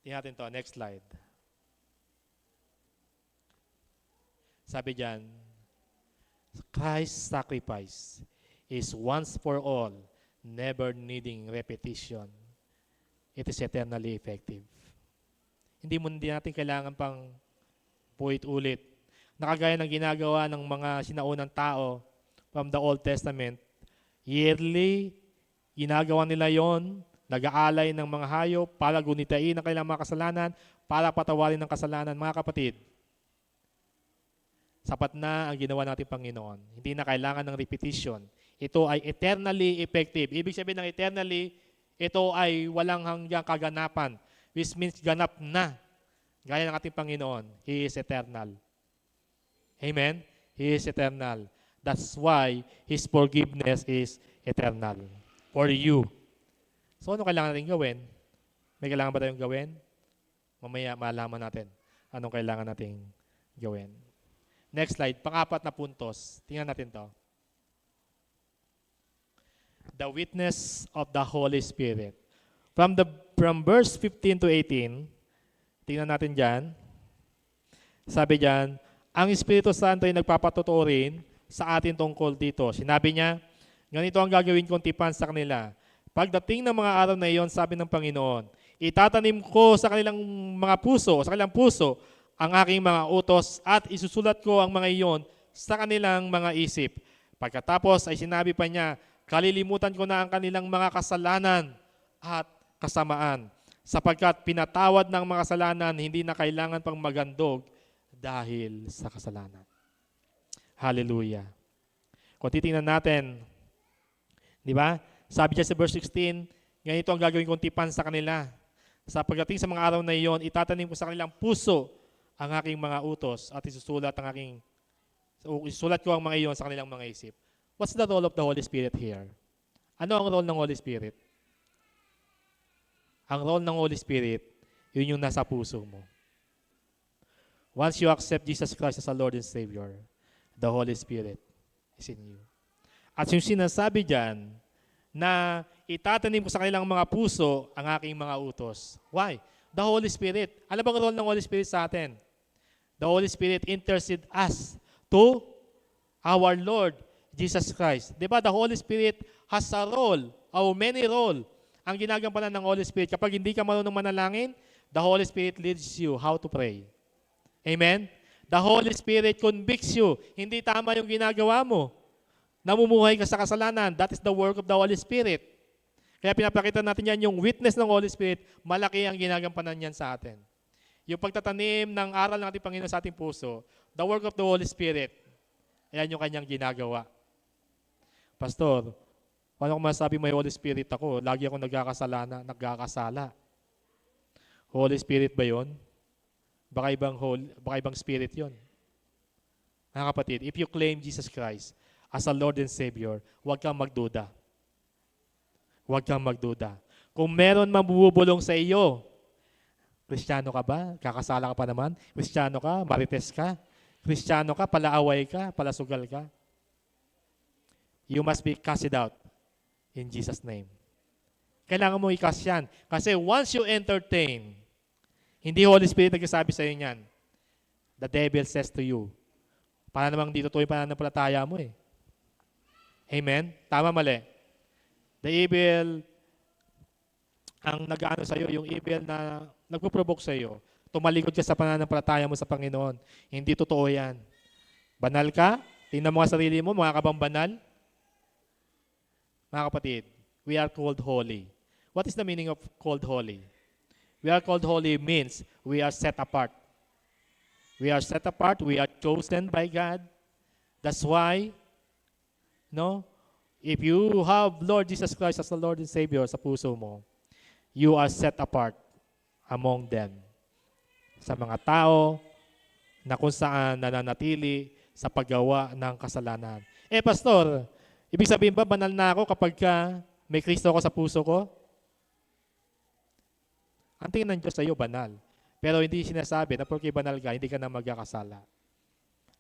Tingnan natin to. Next slide. Sabi diyan, Christ's sacrifice is once for all, never needing repetition. It is eternally effective. Hindi natin kailangan pang pulit-ulit. Nakagaya ng ginagawa ng mga sinaunang tao from the Old Testament, yearly, ginagawa nila yon, nag-aalay ng mga hayop para gunitain ang kailang mga kasalanan, para patawarin ng kasalanan. Mga kapatid, sapat na ang ginawa natin Panginoon. Hindi na kailangan ng repetition. Ito ay eternally effective. Ibig sabihin ng eternally, ito ay walang hanggang kaganapan, which means ganap na. Gaya ng ating Panginoon, He is eternal. Amen? He is eternal. That's why His forgiveness is eternal for you. So ano kailangan natin gawin? May kailangan ba tayong gawin? Mamaya malaman natin anong kailangan nating gawin. Next slide, pang-apat na puntos. Tingnan natin to. The witness of the Holy Spirit. From verse 15 to 18, tingnan natin dyan. Sabi dyan, ang Espiritu Santo ay nagpapatotoo rin sa atin tungkol dito. Sinabi niya, ganito ang gagawin kong tipan sa kanila. Pagdating ng mga araw na iyon, sabi ng Panginoon, itatanim ko sa kanilang mga puso, sa kanilang puso, ang aking mga utos at isusulat ko ang mga iyon sa kanilang mga isip. Pagkatapos ay sinabi pa niya, kalilimutan ko na ang kanilang mga kasalanan at kasamaan, sapagkat pinatawad ng mga kasalanan, hindi na kailangan pang magandog dahil sa kasalanan. Hallelujah. Kung titingnan natin, di ba? Sabi niya sa verse 16, Ganito ang gagawin kong tipan sa kanila. Sa pagdating sa mga araw na iyon, itatanim ko sa kanilang puso ang aking mga utos at isusulat ko ang mga iyon sa kanilang mga isip. What's the role of the Holy Spirit here? Ano ang role ng Holy Spirit? Ang role ng Holy Spirit, yun yung nasa puso mo. Once you accept Jesus Christ as a Lord and Savior, the Holy Spirit is in you. At yung sinasabi dyan, na itatanim ko sa kanilang mga puso ang aking mga utos. Why? The Holy Spirit. Ano bang role ng Holy Spirit sa atin? The Holy Spirit intercede us to our Lord Jesus Christ. Di ba? The Holy Spirit has a role, or many role, ang ginagampanan ng Holy Spirit. Kapag hindi ka marunong manalangin, the Holy Spirit leads you how to pray. Amen? The Holy Spirit convicts you. Hindi tama yung ginagawa mo. Namumuhay ka sa kasalanan. That is the work of the Holy Spirit. Kaya pinapakita natin yan, yung witness ng Holy Spirit, malaki ang ginagampanan yan sa atin. Yung pagtatanim ng aral ng ating Panginoon sa ating puso, the work of the Holy Spirit, ayan yung kanyang ginagawa. Pastor, paano kung masasabi may Holy Spirit ako? Lagi ako nagkakasala. Holy Spirit ba yun? Baka ibang spirit yun. Mga kapatid, if you claim Jesus Christ as a Lord and Savior, huwag kang magduda. Huwag kang magduda. Kung meron mang bubulong sa iyo, Kristiyano ka ba? Kakasala ka pa naman? Kristiyano ka? Marites ka? Kristiyano ka? Palaaway ka? Palasugal ka? You must be cast out in Jesus' name. Kailangan mo i-cast yan. Kasi once you entertain, hindi Holy Spirit nagsasabi sa iyo niyan. The devil says to you, para namang dito yung pananampalataya mo eh. Amen? Tama, mali. The evil, ang nag-ano sa iyo, yung evil na nagpo-provoke sa iyo, tumalikod ka sa pananampalataya mo sa Panginoon. Hindi totoo yan. Banal ka? Tingnan mo nga sarili mo, mga kabang banal? Mga kapatid, we are called holy. What is the meaning of called holy? We are called holy means we are set apart. We are set apart, we are chosen by God. That's why, if you have Lord Jesus Christ as the Lord and Savior sa puso mo, you are set apart among them. Sa mga tao na kung saan nananatili sa paggawa ng kasalanan. Pastor, ibig sabihin ba banal na ako kapag may Kristo ako sa puso ko? Ang tingin ng Diyos sa iyo, banal. Pero hindi sinasabi na porque banal ka, hindi ka na magkakasala.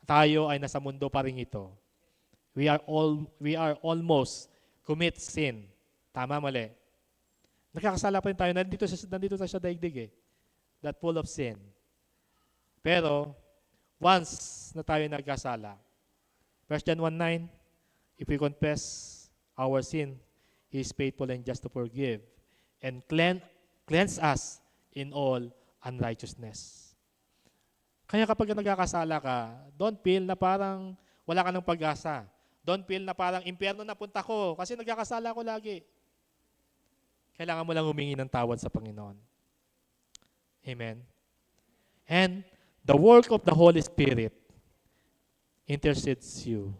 Tayo ay nasa mundo pa rin ito. We are almost commit sin. Tama, mali. Nagkakasala pa rin tayo. Nandito sa daigdig eh. That full of sin. Pero, once na tayo nagkasala, 1 John 1:9, if we confess our sin, He is faithful and just to forgive and cleanse us in all unrighteousness. Kaya kapag nagkakasala ka, don't feel na parang wala ka ng pag-asa. Don't feel na parang impyerno na punta ko kasi nagkakasala ko lagi. Kailangan mo lang humingi ng tawad sa Panginoon. Amen. And the work of the Holy Spirit intercedes you.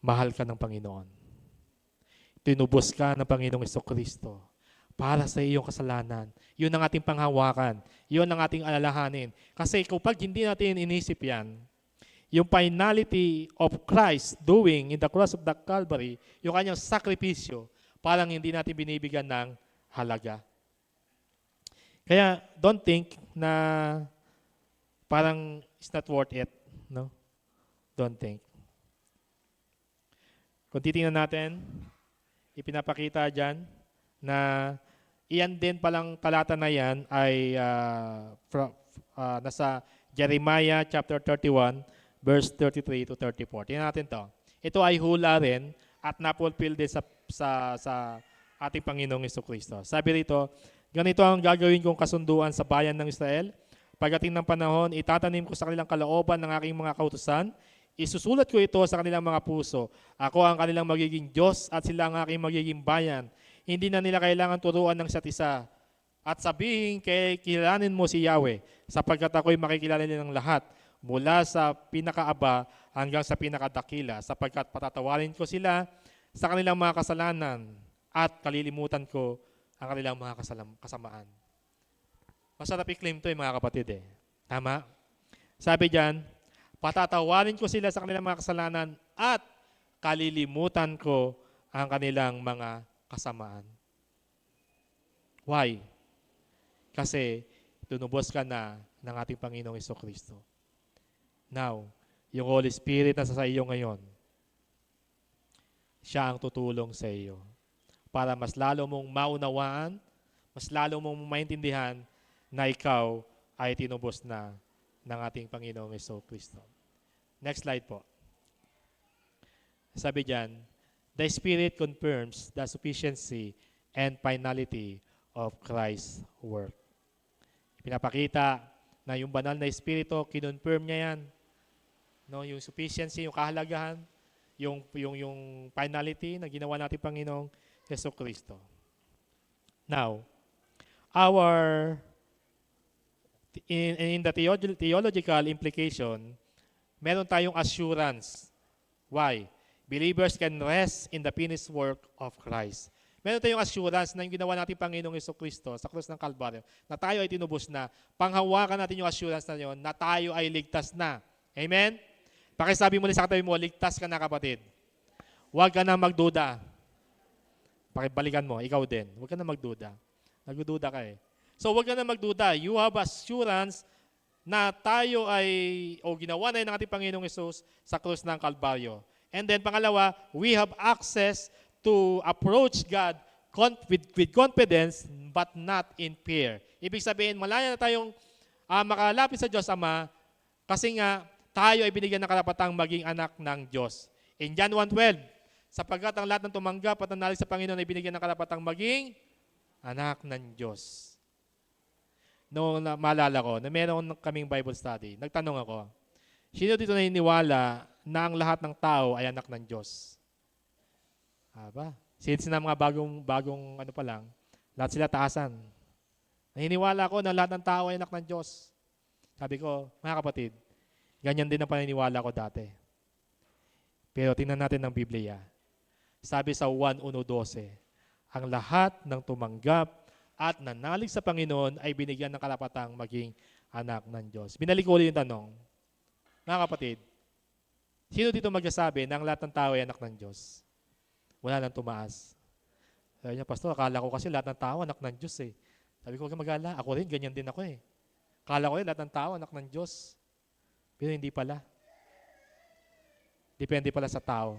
Mahal ka ng Panginoon. Tinubos ka ng Panginoong Jesucristo para sa iyong kasalanan. Yun ang ating panghawakan. Yun ang ating alalahanin. Kasi kapag hindi natin inisip yan, yung finality of Christ doing in the cross of the Calvary, yung kanyang sakripisyo, parang hindi natin binibigyan ng halaga. Kaya don't think na parang it's not worth it. No? Don't think. Kung titingnan natin, ipinapakita dyan na iyan din palang talata na yan ay nasa Jeremiah chapter 31 verse 33 to 34. Tingnan natin to. Ito ay hula rin at napulfill din sa ating Panginoong Jesucristo. Sabi rito, ganito ang gagawin kong kasunduan sa bayan ng Israel. Pagdating ng panahon, itatanim ko sa kanilang kalooban ng aking mga kautusan. Isusulat ko ito sa kanilang mga puso. Ako ang kanilang magiging Diyos at sila ang aking magiging bayan. Hindi na nila kailangan turuan ng isa't isa. At sabihin, kilalanin mo si Yahweh, sapagkat ako'y makikilala nilang lahat, mula sa pinakaaba hanggang sa pinakadakila, sapagkat patatawarin ko sila sa kanilang mga kasalanan at kalilimutan ko ang kanilang mga kasamaan. Masarap i-claim to mga kapatid eh. Tama? Sabi diyan, patatawarin ko sila sa kanilang mga kasalanan at kalilimutan ko ang kanilang mga kasamaan. Why? Kasi tunubos ka na ng ating Panginoong Jesucristo. Now, yung Holy Spirit na sa iyo ngayon, siya ang tutulong sa iyo para mas lalo mong maunawaan, mas lalo mong maintindihan na ikaw ay tinubos na ng ating Panginoong Jesucristo. Next slide po. Sabi diyan, the Spirit confirms the sufficiency and finality of Christ's work. Pinapakita na yung banal na Espiritu, kinonfirm niya yan. No, yung sufficiency, yung kahalagahan, yung finality na ginawa natin Panginoong Jesucristo. Now, in the theological implication, meron tayong assurance. Why? Believers can rest in the finished work of Christ. Meron tayong assurance na yung ginawa natin Panginoong Jesucristo sa krus ng Kalbaryo, na tayo ay tinubos na. Panghawakan natin yung assurance na yun, na tayo ay ligtas na. Amen? Pakisabi mo sa katabi mo, ligtas ka na kapatid. Huwag ka na magduda. Pakibalikan mo, ikaw din. Huwag ka na magduda. Nagdududa ka eh. So huwag ka na magduda. You have assurance na tayo ay, ginawa na yun ng ating Panginoong Yesus sa krus ng Kalbaryo. And then pangalawa, we have access to approach God with confidence but not in fear. Ibig sabihin, malaya na tayong makalapit sa Diyos Ama kasi nga tayo ay binigyan ng karapatang maging anak ng Diyos. In John 1:12, sapagkat ang lahat ng tumanggap at nanalig sa Panginoon ay binigyan ng karapatang maging anak ng Diyos. Noong maalala ko, na meron kaming Bible study, nagtanong ako, sino dito naniniwala na ang lahat ng tao ay anak ng Diyos? Aba, since na mga bagong ano pa lang, lahat sila taasan. Naniniwala ko na lahat ng tao ay anak ng Diyos. Sabi ko, mga kapatid, ganyan din ang paniniwala ko dati. Pero tingnan natin ng Biblia. Sabi sa 1:12, ang lahat ng tumanggap at nanalig sa Panginoon ay binigyan ng karapatang maging anak ng Diyos. Binalik ko ulit yung tanong. Mga kapatid, sino dito magsasabi na ang lahat ng tao ay anak ng Diyos? Wala nang tumaas. Sabi niya, Pastor, akala ko kasi lahat ng tao anak ng Diyos eh. Sabi ko, huwag mag-alala. Ako rin, ganyan din ako eh. Akala ko lahat ng tao anak ng Diyos. Pero hindi pala. Depende pala sa tao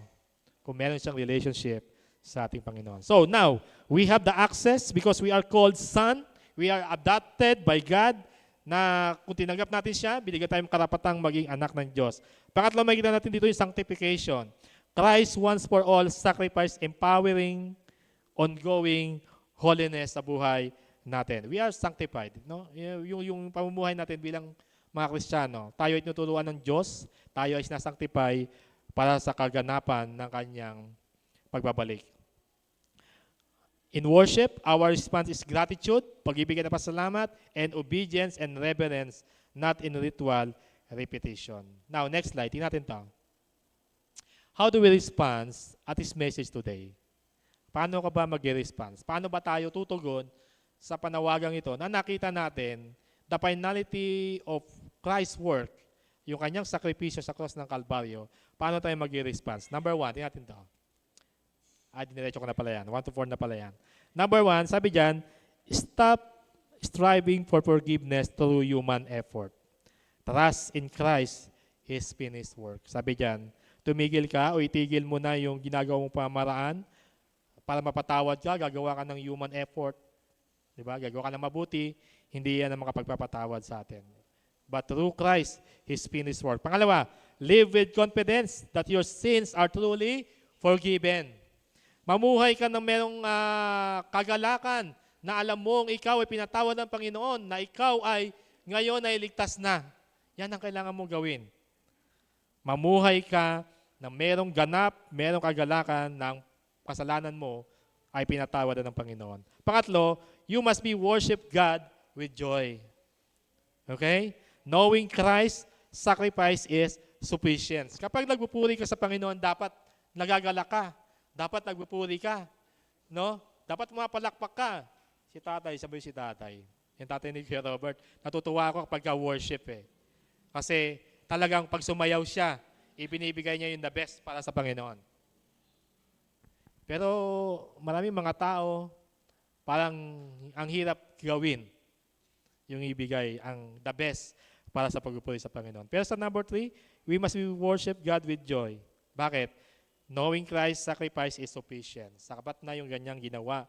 kung meron siyang relationship sa ating Panginoon. So now, we have the access because we are called son. We are adopted by God na kung tinanggap natin siya, binigyan tayong karapatang maging anak ng Diyos. Pangatlo, makikita natin dito yung sanctification. Christ once for all sacrifice empowering, ongoing holiness sa buhay natin. We are sanctified. No? Yung pamumuhay natin bilang mga Kristiyano, tayo ay tinuturuan ng Diyos, tayo ay sinasanctify para sa kaganapan ng kanyang pagbabalik. In worship, our response is gratitude, pag-ibig at pasalamat, and obedience and reverence, not in ritual repetition. Now, next slide. Tingnan natin ito. How do we respond at this message today? Paano ka ba mag-response? Paano ba tayo tutugon sa panawagang ito na nakita natin the finality of Christ's work, yung kanyang sakripisyo sa cross ng Kalbaryo, paano tayo mag-response? Number 1, tingnan natin ito. Diniretso ko na pala yan. 1 to 4 na pala yan. Number 1, sabi dyan, stop striving for forgiveness through human effort. Trust in Christ, His finished work. Sabi dyan, tumigil ka o itigil mo na yung ginagawa mong pamaraan para mapatawad ka, gagawa ka ng human effort. Diba? Gagawa ka ng mabuti, hindi yan ang makapagpapatawad sa atin. But through Christ, His finished work. Pangalawa, live with confidence that your sins are truly forgiven. Mamuhay ka ng merong kagalakan na alam mong ikaw ay pinatawad ng Panginoon, na ikaw ay ngayon ay ligtas na. Yan ang kailangan mong gawin. Mamuhay ka na merong ganap, merong kagalakan ng kasalanan mo ay pinatawad ng Panginoon. Pangatlo, you must be worship God with joy. Okay? Knowing Christ's sacrifice is sufficient. Kapag nagpupuri ka sa Panginoon, dapat nagagala ka. Dapat nagpupuri ka. No? Dapat mapalakpak ka. Si tatay, sabi si tatay. Yung tatay ni Kuya Robert, natutuwa ako kapag worship eh. Kasi talagang pag sumayaw siya, ibinibigay niya yung the best para sa Panginoon. Pero maraming mga tao, parang ang hirap gawin yung ibigay ang the best para sa pagpupuri sa Panginoon. Pero sa number 3, we must worship God with joy. Bakit? Knowing Christ's sacrifice is sufficient. Sapat na yung ganyang ginawa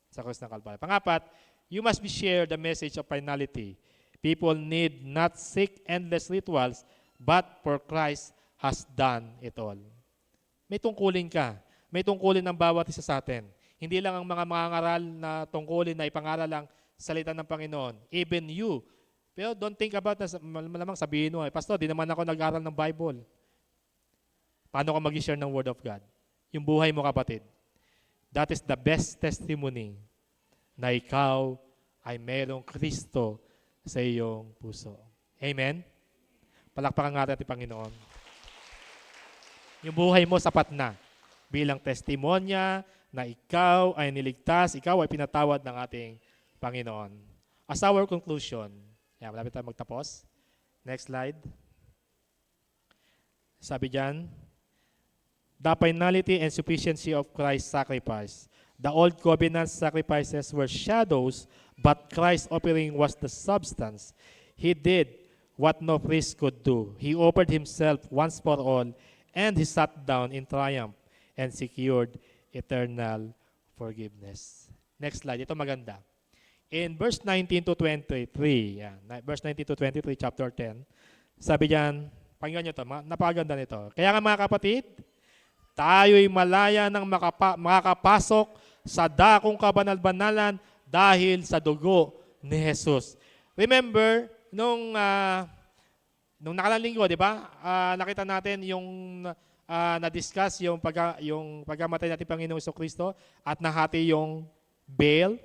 sa krus ng Kalbaryo. Pangapat, you must be share the message of finality. People need not seek endless rituals, but for Christ has done it all. May tungkulin ka. May tungkulin ng bawat isa sa atin. Hindi lang ang mga mangangaral na tungkulin na ipangaral lang salita ng Panginoon. Even you. Pero don't think about na malamang sabihin mo, Pastor, di naman ako nag-aral ng Bible. Paano ka mag-share ng Word of God? Yung buhay mo, kapatid. That is the best testimony na ikaw ay mayroong Kristo sa iyong puso. Amen? Palakpakan nga natin, Panginoon. Yung buhay mo sapat na bilang testimonya na ikaw ay niligtas, ikaw ay pinatawad ng ating Panginoon. As our conclusion, malapit tayo magtapos. Next slide. Sabi dyan, the finality and sufficiency of Christ's sacrifice. The old covenant sacrifices were shadows, but Christ's offering was the substance. He did what no priest could do. He offered himself once for all, and he sat down in triumph and secured eternal forgiveness. Next slide. Ito maganda. In verse 19 to 23, verse 19 to 23, chapter 10, sabi diyan, pakinggan nyo ito, napakaganda nito. Kaya nga mga kapatid, tayo'y malaya ng makakapasok sa dakong kabanal-banalan dahil sa dugo ni Jesus. Remember, nung nakaraang linggo, di ba? Nakita natin yung na-discuss yung pagkamatay natin Panginoong Jesucristo at nahati yung veil.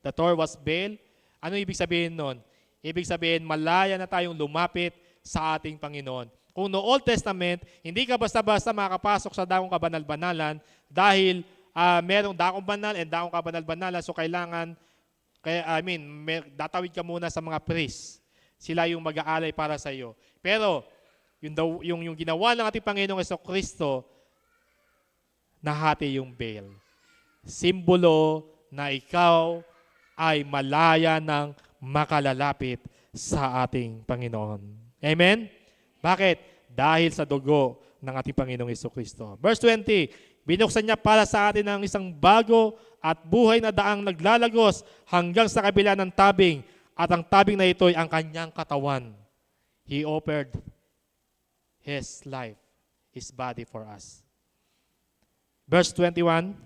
The door was veil. Ano ibig sabihin nun? Ibig sabihin, malaya na tayong lumapit sa ating Panginoon. Kung no Old Testament, hindi ka basta-basta makakapasok sa dakong kabanal-banalan dahil merong dakong banal and dakong kabanal-banalan, so kailangan, datawid ka muna sa mga priests. Sila yung mag-aalay para sa iyo. Pero, yung ginawa ng ating Panginoong Jesucristo, nahati yung veil. Simbolo na ikaw ay malaya ng makalalapit sa ating Panginoon. Amen? Bakit? Dahil sa dugo ng ating Panginoong Jesucristo. Verse 20, binuksan niya para sa atin ang isang bago at buhay na daang naglalagos hanggang sa kabila ng tabing, at ang tabing na ito ay ang kanyang katawan. He offered His life, His body for us. Verse 21,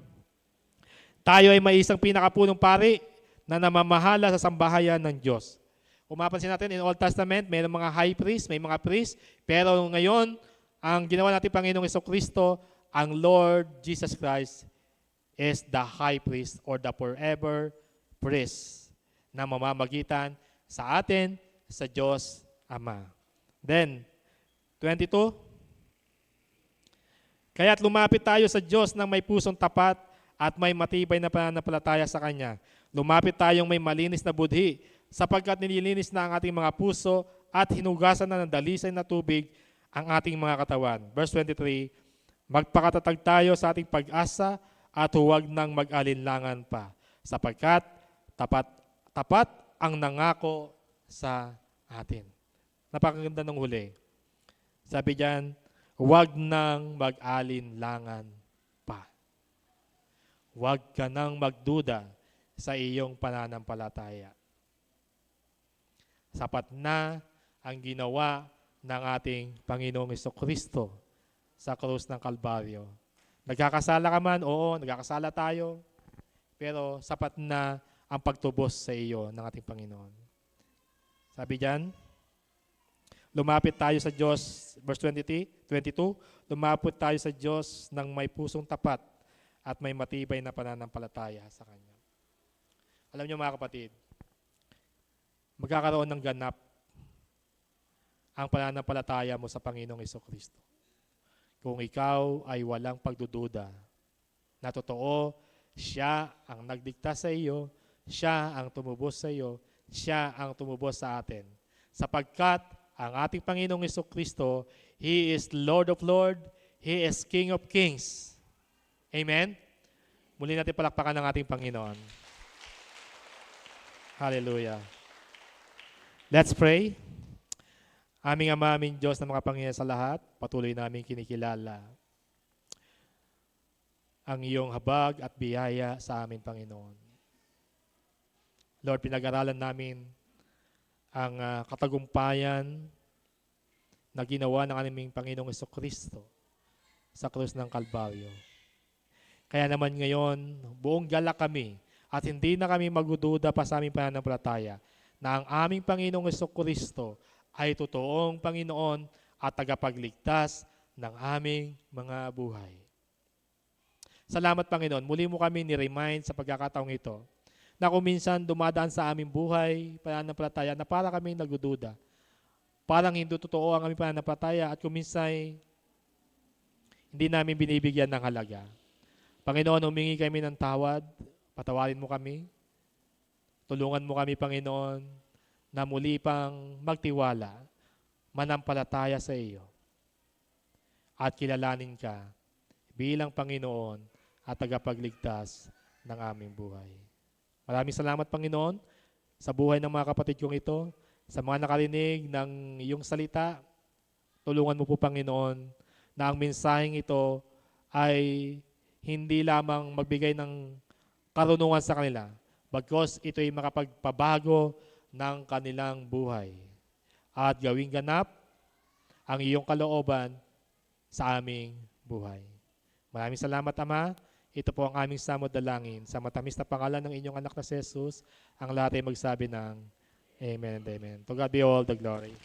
tayo ay may isang pinakapunong pari na namamahala sa sambahayan ng Diyos. Kung mapansin natin, in Old Testament, may mga high priest, may mga priest, pero ngayon, ang ginawa natin Panginoong Jesucristo, ang Lord Jesus Christ is the high priest or the forever priest na mamamagitan sa atin, sa Diyos Ama. Then, 22, kaya't lumapit tayo sa Diyos ng may pusong tapat at may matibay na pananampalataya sa Kanya. Lumapit tayong may malinis na budhi, sapagkat nililinis na ang ating mga puso at hinugasan na ng dalisay na tubig ang ating mga katawan. Verse 23, magpakatatag tayo sa ating pag-asa at huwag nang mag-alinlangan pa, sapagkat tapat ang nangako sa atin. Napakaganda ng huli. Sabi diyan, huwag nang mag-alinlangan pa. Huwag ka nang magduda sa iyong pananampalataya. Sapat na ang ginawa ng ating Panginoong Jesucristo sa krus ng Kalbaryo. Nagkakasala ka man? Oo, nagkakasala tayo. Pero sapat na ang pagtubos sa iyo ng ating Panginoon. Sabi diyan, lumapit tayo sa Diyos, verse 22, lumapit tayo sa Diyos ng may pusong tapat at may matibay na pananampalataya sa Kanya. Alam niyo mga kapatid, magkakaroon ng ganap ang pananampalataya mo sa Panginoong Jesucristo. Kung ikaw ay walang pagdududa na totoo Siya ang nagdikta sa iyo, siya ang tumubos sa iyo, siya ang tumubos sa atin. Sapagkat ang ating Panginoong Kristo, He is Lord of Lords, He is King of Kings. Amen? Muli natin palakpakan ng ating Panginoon. Hallelujah. Let's pray. Aming Ama, aming Diyos na makapangyarihan sa lahat, patuloy namin kinikilala ang iyong habag at biyaya sa amin, Panginoon. Lord, pinag-aralan namin ang katagumpayan na ginawa ng aming Panginoong Kristo sa krus ng Kalbaryo. Kaya naman ngayon, buong galak kami at hindi na kami magdududa pa sa aming pananampalataya na ang aming Panginoong Kristo ay totoong Panginoon at tagapagligtas ng aming mga buhay. Salamat, Panginoon. Muli mo kami ni-remind sa pagkakataong ito na kung minsan dumadaan sa aming buhay, pananampalataya, na para kami nagdududa. Parang hindi totoo ang aming pananampalataya at kung minsan hindi namin binibigyan ng halaga. Panginoon, humingi kami ng tawad. Patawarin mo kami. Tulungan mo kami, Panginoon, na muli pang magtiwala, manampalataya sa iyo, at kilalanin ka bilang Panginoon at tagapagligtas ng aming buhay. Maraming salamat, Panginoon, sa buhay ng mga kapatid kong ito, sa mga nakarinig ng iyong salita. Tulungan mo po, Panginoon, na ang mensaheng ito ay hindi lamang magbigay ng karunungan sa kanila, bagkus ito ay makapagpabago ng kanilang buhay at gawing ganap ang iyong kalooban sa aming buhay. Maraming salamat, Ama. Ito po ang aming samod dalangin. Sa matamis na pangalan ng inyong anak na si Jesus, ang lahat ay magsabi ng Amen and Amen. To God be all the glory.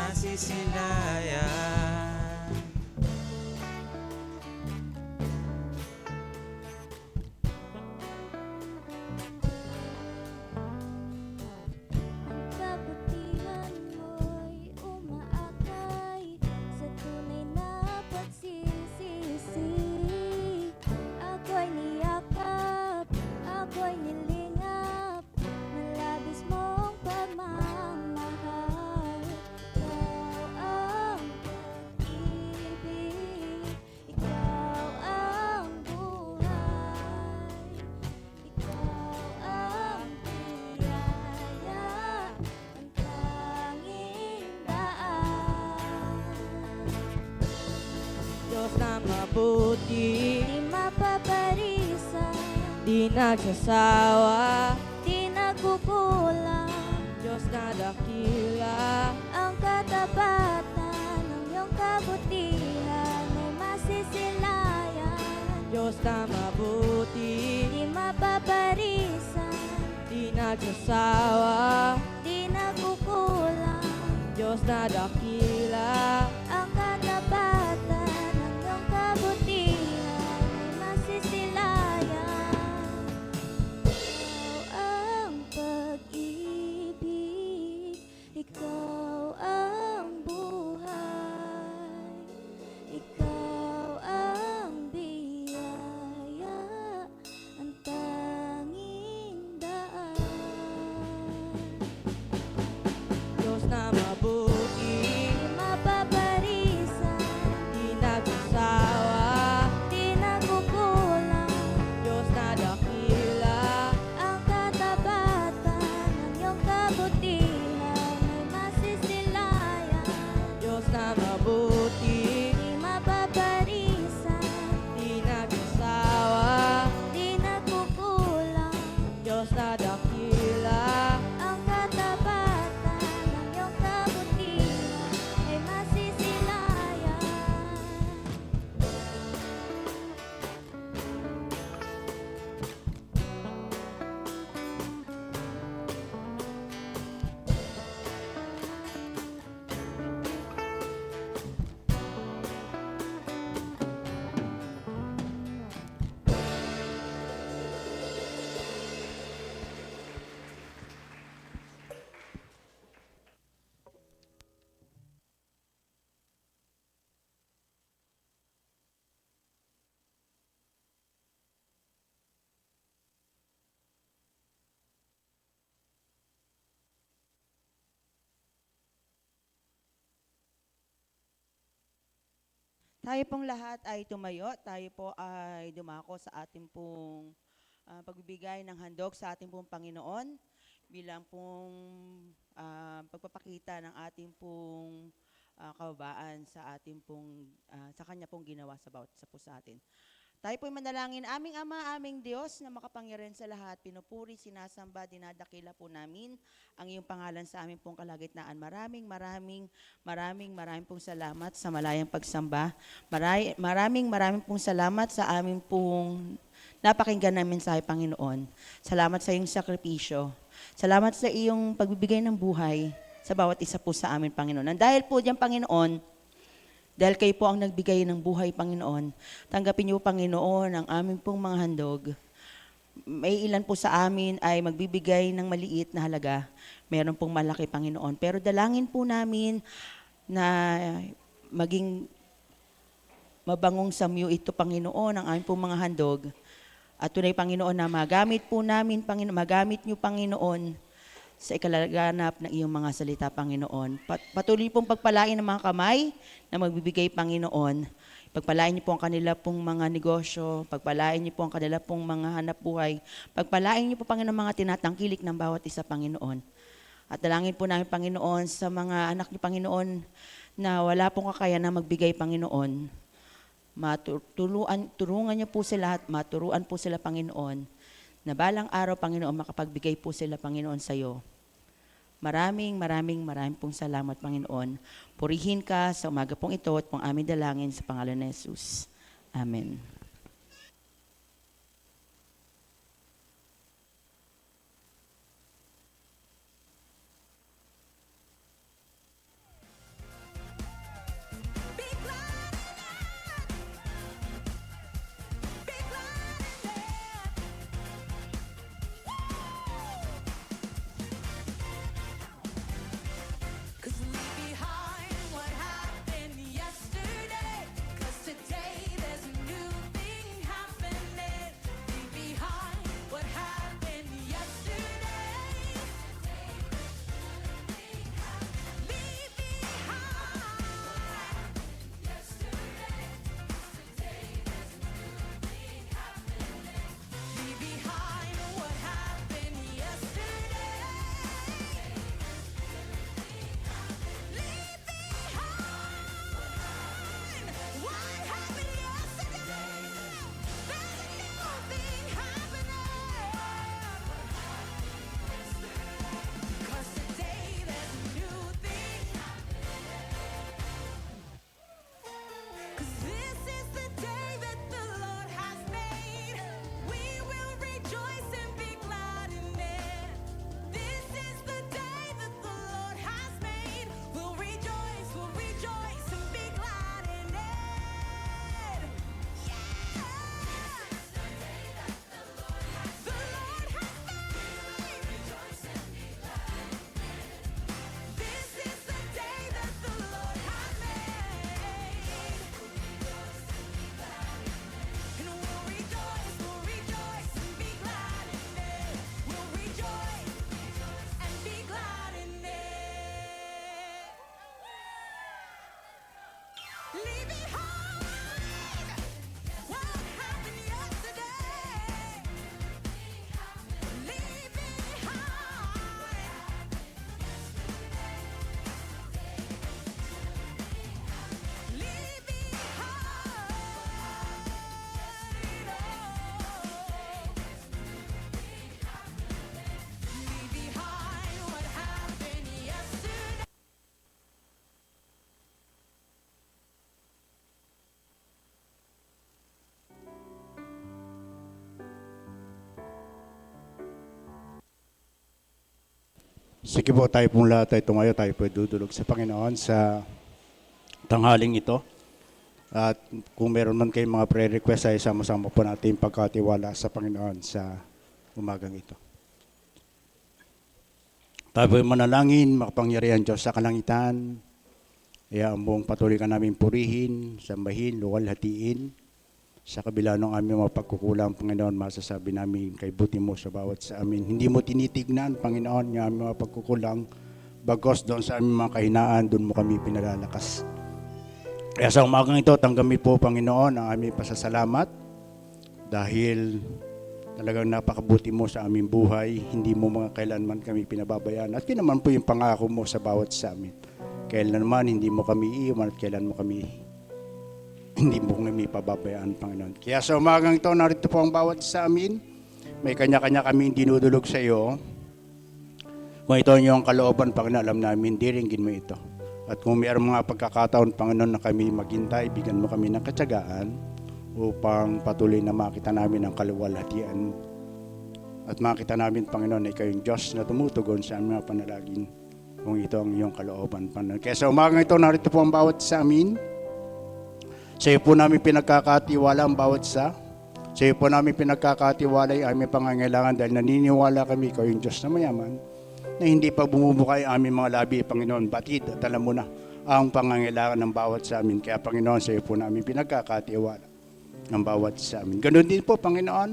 masisilayan. Ang kabutihan mo'y umaakay sa tunay na pagsisisi. Ako'y niyakap, ako'y nilingap ng labis mong pagmamahal. Ikaw ang pag-ibig, ikaw ang buhay, ikaw ang biyaya, ang tanging daan. Diyos na mabuti, Di mapaparisan, di nagsasawa. di nagkukulang Diyos na dakila, ang katapatan ng iyong kabutihan ay masisilayan. Diyos na mabuti, Di mapaparisan, di nagsasawa. di nagkukulang Diyos na dakila, ang katapatan ng iyong kabutihan ay masisilayan. Ikaw ang pag-ibig, ikaw ang buhay, ikaw ang biyaya, ang tanging daan. Diyos na mabuti, Di mapaparisan, di nagsasawa. di nagkukulang Diyos na dakila, ang katapatan ng iyong kabutihan ay masisilayan. Diyos na mabuti, Di mapaparisan, di nagsasawa. di nagkukulang Diyos na dakila, ang katapatan ng iyong kabutihan ay masisilayan. Tayo pong lahat ay tumayo, tayo po ay dumako sa ating pong pagbibigay ng handog sa ating pong Panginoon bilang pong pagpapakita ng ating pong kababaan sa ating pong sa kanya pong ginawa sa bawat isa po sa atin. Tayo po'y manalangin, aming Ama, aming Diyos na makapangyarihan sa lahat, pinupuri, sinasamba, dinadakila po namin ang iyong pangalan sa aming pong kalagitnaan. Maraming pong salamat sa malayang pagsamba. Maraming pong salamat sa aming pong napakinggan ng mensahe, Panginoon. Salamat sa iyong sakripisyo. Salamat sa iyong pagbibigay ng buhay sa bawat isa po sa amin, Panginoon. And dahil po diyan, Panginoon, dahil kayo po ang nagbigay ng buhay, Panginoon, tanggapin niyo, Panginoon, ang aming pong mga handog. May ilan po sa amin ay magbibigay ng maliit na halaga. Meron pong malaki, Panginoon. Pero dalangin po namin na maging mabangong samyo ito, Panginoon, ang aming pong mga handog. At tunay, Panginoon, na magamit po namin, Panginoon, magamit niyo, Panginoon, sa ikalaganap ng iyong mga salita, Panginoon. Patuloy pong pagpalain ng mga kamay na magbibigay, Panginoon. Pagpalain niyo po ang kanila pong mga negosyo, pagpalain niyo po ang kanila pong mga hanap buhay, pagpalain niyo po, Panginoon, mga tinatangkilik ng bawat isa, Panginoon. At dalangin po namin, Panginoon, sa mga anak niyo, Panginoon, na wala pong kakayahan na magbigay, Panginoon. Tulungan niyo po sila at maturuan po sila, Panginoon, na balang araw, Panginoon, makapagbigay po sila, Panginoon, sa iyo. Maraming pong salamat, Panginoon. Purihin ka sa umaga pong ito at pong aming dalangin sa pangalan ni Jesus. Amen. Sige po, tayo pong lahat ay tumayo, tayo po dudulog sa Panginoon sa tanghaling ito. At kung meron man kayong mga prayer request ay sama-sama po natin pagkatiwala sa Panginoon sa umagang ito. Tayo po manalangin, makapangyarihan Diyos sa kalangitan. Kaya ang buong patuloy ka namin purihin, sambahin, luwalhatiin. Sa kabila ng aming mga pagkukulang, Panginoon, masasabi namin kay buti mo sa bawat sa amin. Hindi mo tinitignan, Panginoon, yung aming mga pagkukulang. Bagos doon sa aming mga kahinaan, doon mo kami pinalalakas. Kaya sa umagang ito, tanggami po, Panginoon, ang aming pasasalamat dahil talagang napakabuti mo sa aming buhay. Hindi mo mga kailanman kami pinababayaan. At yun naman po yung pangako mo sa bawat sa amin. Kailan naman hindi mo kami iiwan at kailan mo kami hindi mo kami pababayaan, Panginoon. Kaya sa umagang ito, narito po ang bawat sa amin. May kanya-kanya kami dinudulog sa iyo. Kung ito yung kalooban, Panginoon, alam namin, diringgin mo ito. At kung mayroong mga pagkakataon, Panginoon, na kami maghintay, bigyan mo kami ng katsagaan upang patuloy na makita namin ang kaluwalhatian mo. At makita namin, Panginoon, na ikaw yung Diyos na tumutugon sa aming mga panalangin kung ito ang iyong kalooban, Panginoon. Kaya sa umagang ito, narito po ang bawat sa amin. Sa iyo po namin pinagkakatiwala ang bawat isa. Sa iyo po namin pinagkakatiwala ang aming pangangailangan dahil naniniwala kami ikaw yung Diyos na mayaman na hindi pa bumubukay ang aming mga labi, Panginoon. Batid at alam mo na ang pangangailangan ng bawat sa amin. Kaya, Panginoon, sa iyo po namin pinagkakatiwala ang bawat sa amin. Ganun din po, Panginoon.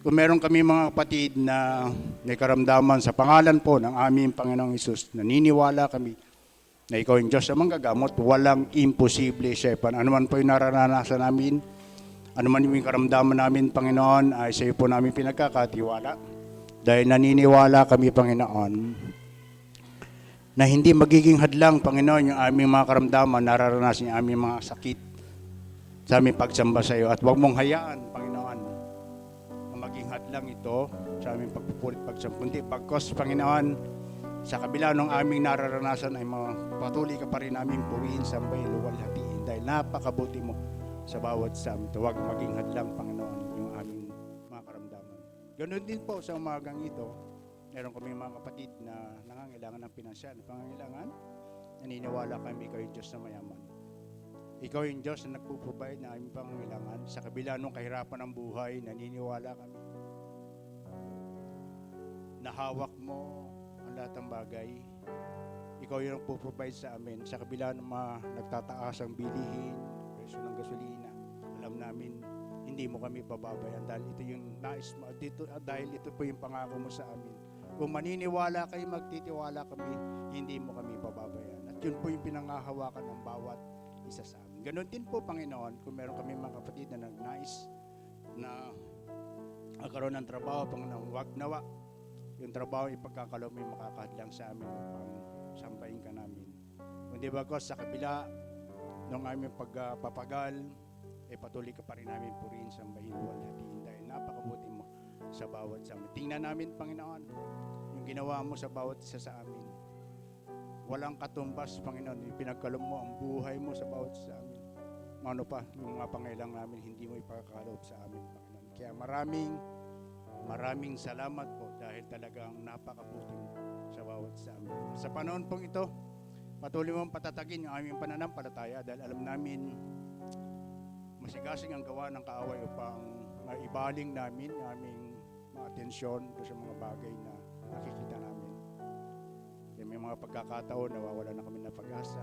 Kung meron kami mga kapatid na may karamdaman sa pangalan po ng aming Panginoong Hesus, naniniwala kami na ikaw yung Diyos na manggagamot, walang imposible sa iyo. Ano man po yung naranasan namin, ano man yung karamdaman namin, Panginoon, ay sa iyo po namin pinagkakatiwala. Dahil naniniwala kami, Panginoon, na hindi magiging hadlang, Panginoon, yung aming mga karamdaman, nararanasan yung aming mga sakit sa aming pagsamba sa iyo. At huwag mong hayaan, Panginoon, na maging hadlang ito sa aming pagpupulit pagsamba. Kundi pagkos, Panginoon, sa kabila ng aming nararanasan ay patuloy ka pa rin namin purihin, sambahin, luwalhatiin dahil napakabuti mo sa bawat sa amin. Huwag maging hadlang, Panginoon, yung aming mga karamdaman. Ganun din po sa umagang ito, meron kami mga kapatid na nangangailangan ng pinansyal. Pangangailangan, naniniwala kami ikaw yung Diyos na mayaman. Ikaw yung Diyos na nagpuprovide na aming pangangailangan. Sa kabila ng kahirapan ng buhay, naniniwala kami na hawak mo ang lahat ng bagay. Ikaw yung nagpo-provide sa amin. Sa kabila ng mga nagtataas ang bilihin, presyo ng gasolina, alam namin, hindi mo kami pababayan dahil ito yung nais mo. Dahil ito po yung pangako mo sa amin. Kung maniniwala kayo, magtitiwala kami, hindi mo kami pababayan. At yun po yung pinangahawakan ng bawat isa sa amin. Ganon din po, Panginoon, kung meron kami mga kapatid na nagnais na magkaroon ng trabaho, Panginoon, wag nawa. Yung trabaho, ipagkakalaw mo yung makakahadlang sa amin upang sampahin ka namin. Kundi bagos sa kabila ng aming pagpapagal, patuloy ka pa rin namin purihin, sambahin, luwalhatiin dahil napakabuti mo sa bawat sa amin. Tingnan namin, Panginoon, yung ginawa mo sa bawat isa sa amin. Walang katumbas, Panginoon, yung pinagkaloob mo ang buhay mo sa bawat isa sa amin. Ano pa, yung mga pangailang namin, hindi mo ipagkakaloob sa amin, Panginoon. Kaya maraming salamat po dahil talagang napakabuti mo sa bawat sa amin. Sa panahon pong ito, patuloy mong patatagin yung aming pananampalataya dahil alam namin masigasing ang gawa ng kaaway upang maibaling namin yung aming mga atensyon sa mga bagay na nakikita namin. Kaya may mga pagkakataon na wawala na kami ng pag-asa.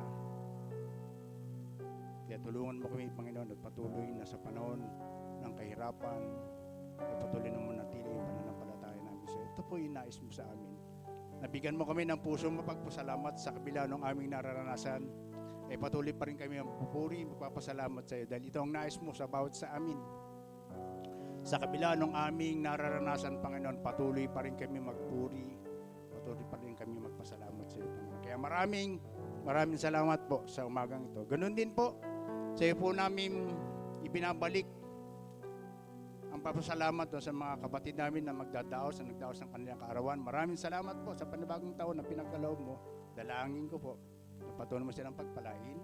Kaya tulungan mo kami, Panginoon, at patuloy na sa panahon ng kahirapan, ay patuloy na manatili yung pananampalataya namin sa iyo. Ito po yung nais mo sa amin. Nabigyan mo kami ng puso mapagpasalamat sa kabila ng aming nararanasan. Patuloy pa rin kami ang pupuri, magpapasalamat sa iyo dahil ito ang nais mo sa bawat sa amin. Sa kabila ng aming nararanasan, Panginoon, patuloy pa rin kami magpuri, patuloy pa rin kami magpasalamat sa iyo, Panginoon. Kaya maraming salamat po sa umagang ito. Ganun din po, sa iyo po namin ibinabalik ang papasalamat sa mga kapatid namin na nagdaos ng kanilang kaarawan. Maraming salamat po sa panibagong taon na pinagkaloob mo. Dalangin ko po na patuloy mo silang pagpalain,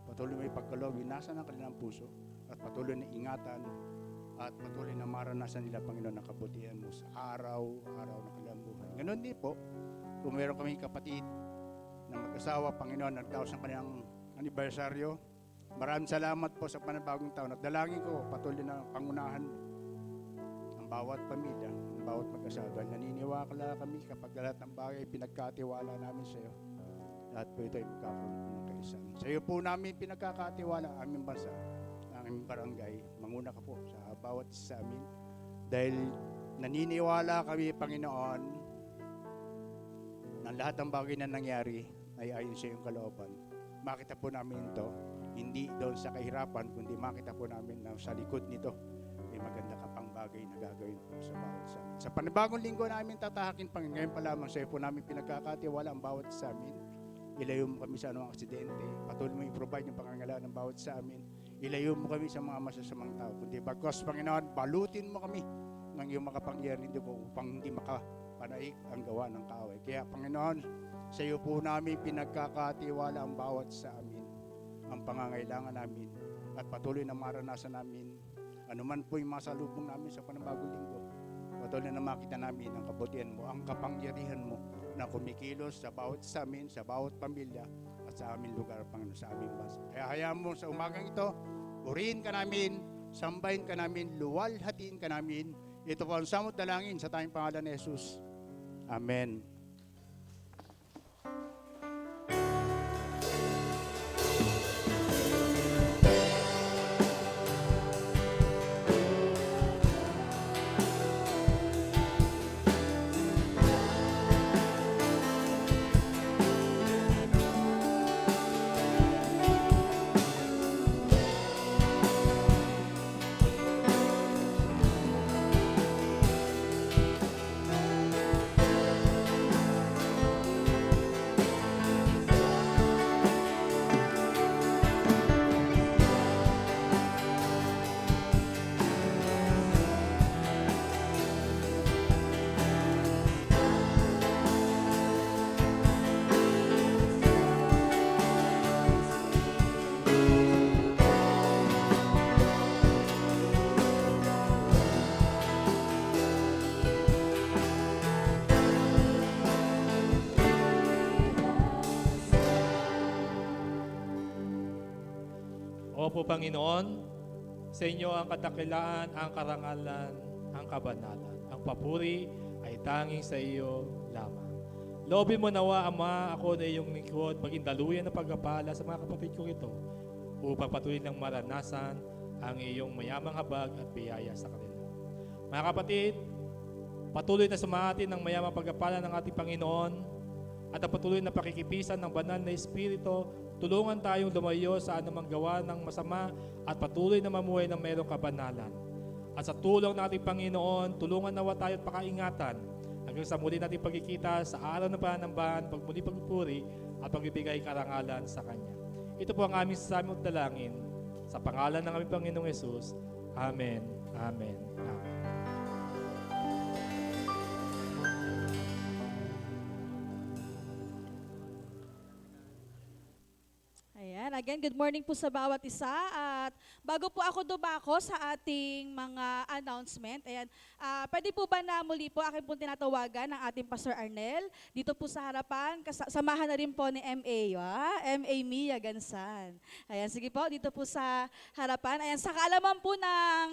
patuloy mo ipagkaloob, nasa ng kanilang puso, at patuloy na ingatan, at patuloy na maranasan nila, Panginoon, ang kabutihan mo sa araw ng kanilang buhay. Ganon din po, kung meron kaming kapatid na mag-asawa, Panginoon, nagdaos ng kanilang anibersaryo. Maraming salamat po sa panibagong taon at dalangin ko patuloy na pangunahan ang bawat pamilya, ang bawat mag-asawa. Dahil naniniwala kami kapag lahat ng bagay pinagkatiwala namin sa iyo. Lahat po ito ay magkakaroon ng kaisan. Sa iyo po namin pinagkakatiwala ang aming bansa, ang aming barangay. Manguna ka po sa bawat isa sa amin. Dahil naniniwala kami, Panginoon, na lahat ng bagay na nangyari ay ayon sa iyong kalooban. Makita po namin ito, hindi doon sa kahirapan, kundi makita po namin na sa likod nito may maganda ka pang bagay na gagawin po sa bawat sa amin. Sa panibagong linggo namin tatahakin, Panginoon, ngayon pa lamang sa iyo po namin pinagkakatiwala ang bawat sa amin. Ilayo mo kami sa anumang aksidente. Patuloy mo i-provide yung pangangailangan ng bawat sa amin. Ilayo mo kami sa mga masasamang tao. Kundi bagkos, Panginoon, balutin mo kami ng iyong makapangyarihan hindi po upang hindi makapanaig ang gawa ng kaaway. Kaya, Panginoon, sa iyo po namin pinagkakatiwala ang bawat sa amin, ang pangangailangan namin, at patuloy na maranasan namin anuman po yung masalubong namin sa panibagong linggo. Patuloy na makita namin ang kabutihan mo, ang kapangyarihan mo na kumikilos sa bawat sa amin, sa bawat pamilya, at sa aming lugar, Panginoon, sa aming bansa. Kaya hayaan mo sa umagang ito, purihin ka namin, sambahin ka namin, luwalhatiin ka namin. Ito po ang samot dalangin sa tayong pangalan ni Jesus. Amen. Opo, Panginoon, sa inyo ang kadakilaan, ang karangalan, ang kabanalan. Ang papuri ay tanging sa iyo lamang. Loobin mo nawa, Ama, ako na iyong lingkod, maging daluyan na pagpapala sa mga kapatid ko ito, upang patuloy ng maranasan ang iyong mayamang habag at biyaya sa kanila. Mga kapatid, patuloy na sumati ng mayamang pagpapala ng ating Panginoon at ang patuloy na pakikipisan ng banal na Espiritu. Tulungan tayong lumayo sa anumang gawa ng masama at patuloy na mamuhay ng mayroong kabanalan. At sa tulong ng ating Panginoon, tulungan nawa tayo at pakaingatan hanggang sa muli nating pagkikita sa araw ng panambahan, pagmuli pagpupuri at pagbibigay karangalan sa Kanya. Ito po ang aming sasamot dalangin sa pangalan ng aming Panginoong Yesus. Amen. Amen. Amen. Ayan, again, good morning po sa bawat isa. At bago po ako dumako sa ating mga announcement, ayan, pwede po ba na muli po akin po tinatawagan ng ating Pastor Arnel dito po sa harapan, samahan na rin po ni MA, MA Mia Gansan. Ayan, sige po, dito po sa harapan. Ayan, sa kaalaman po ng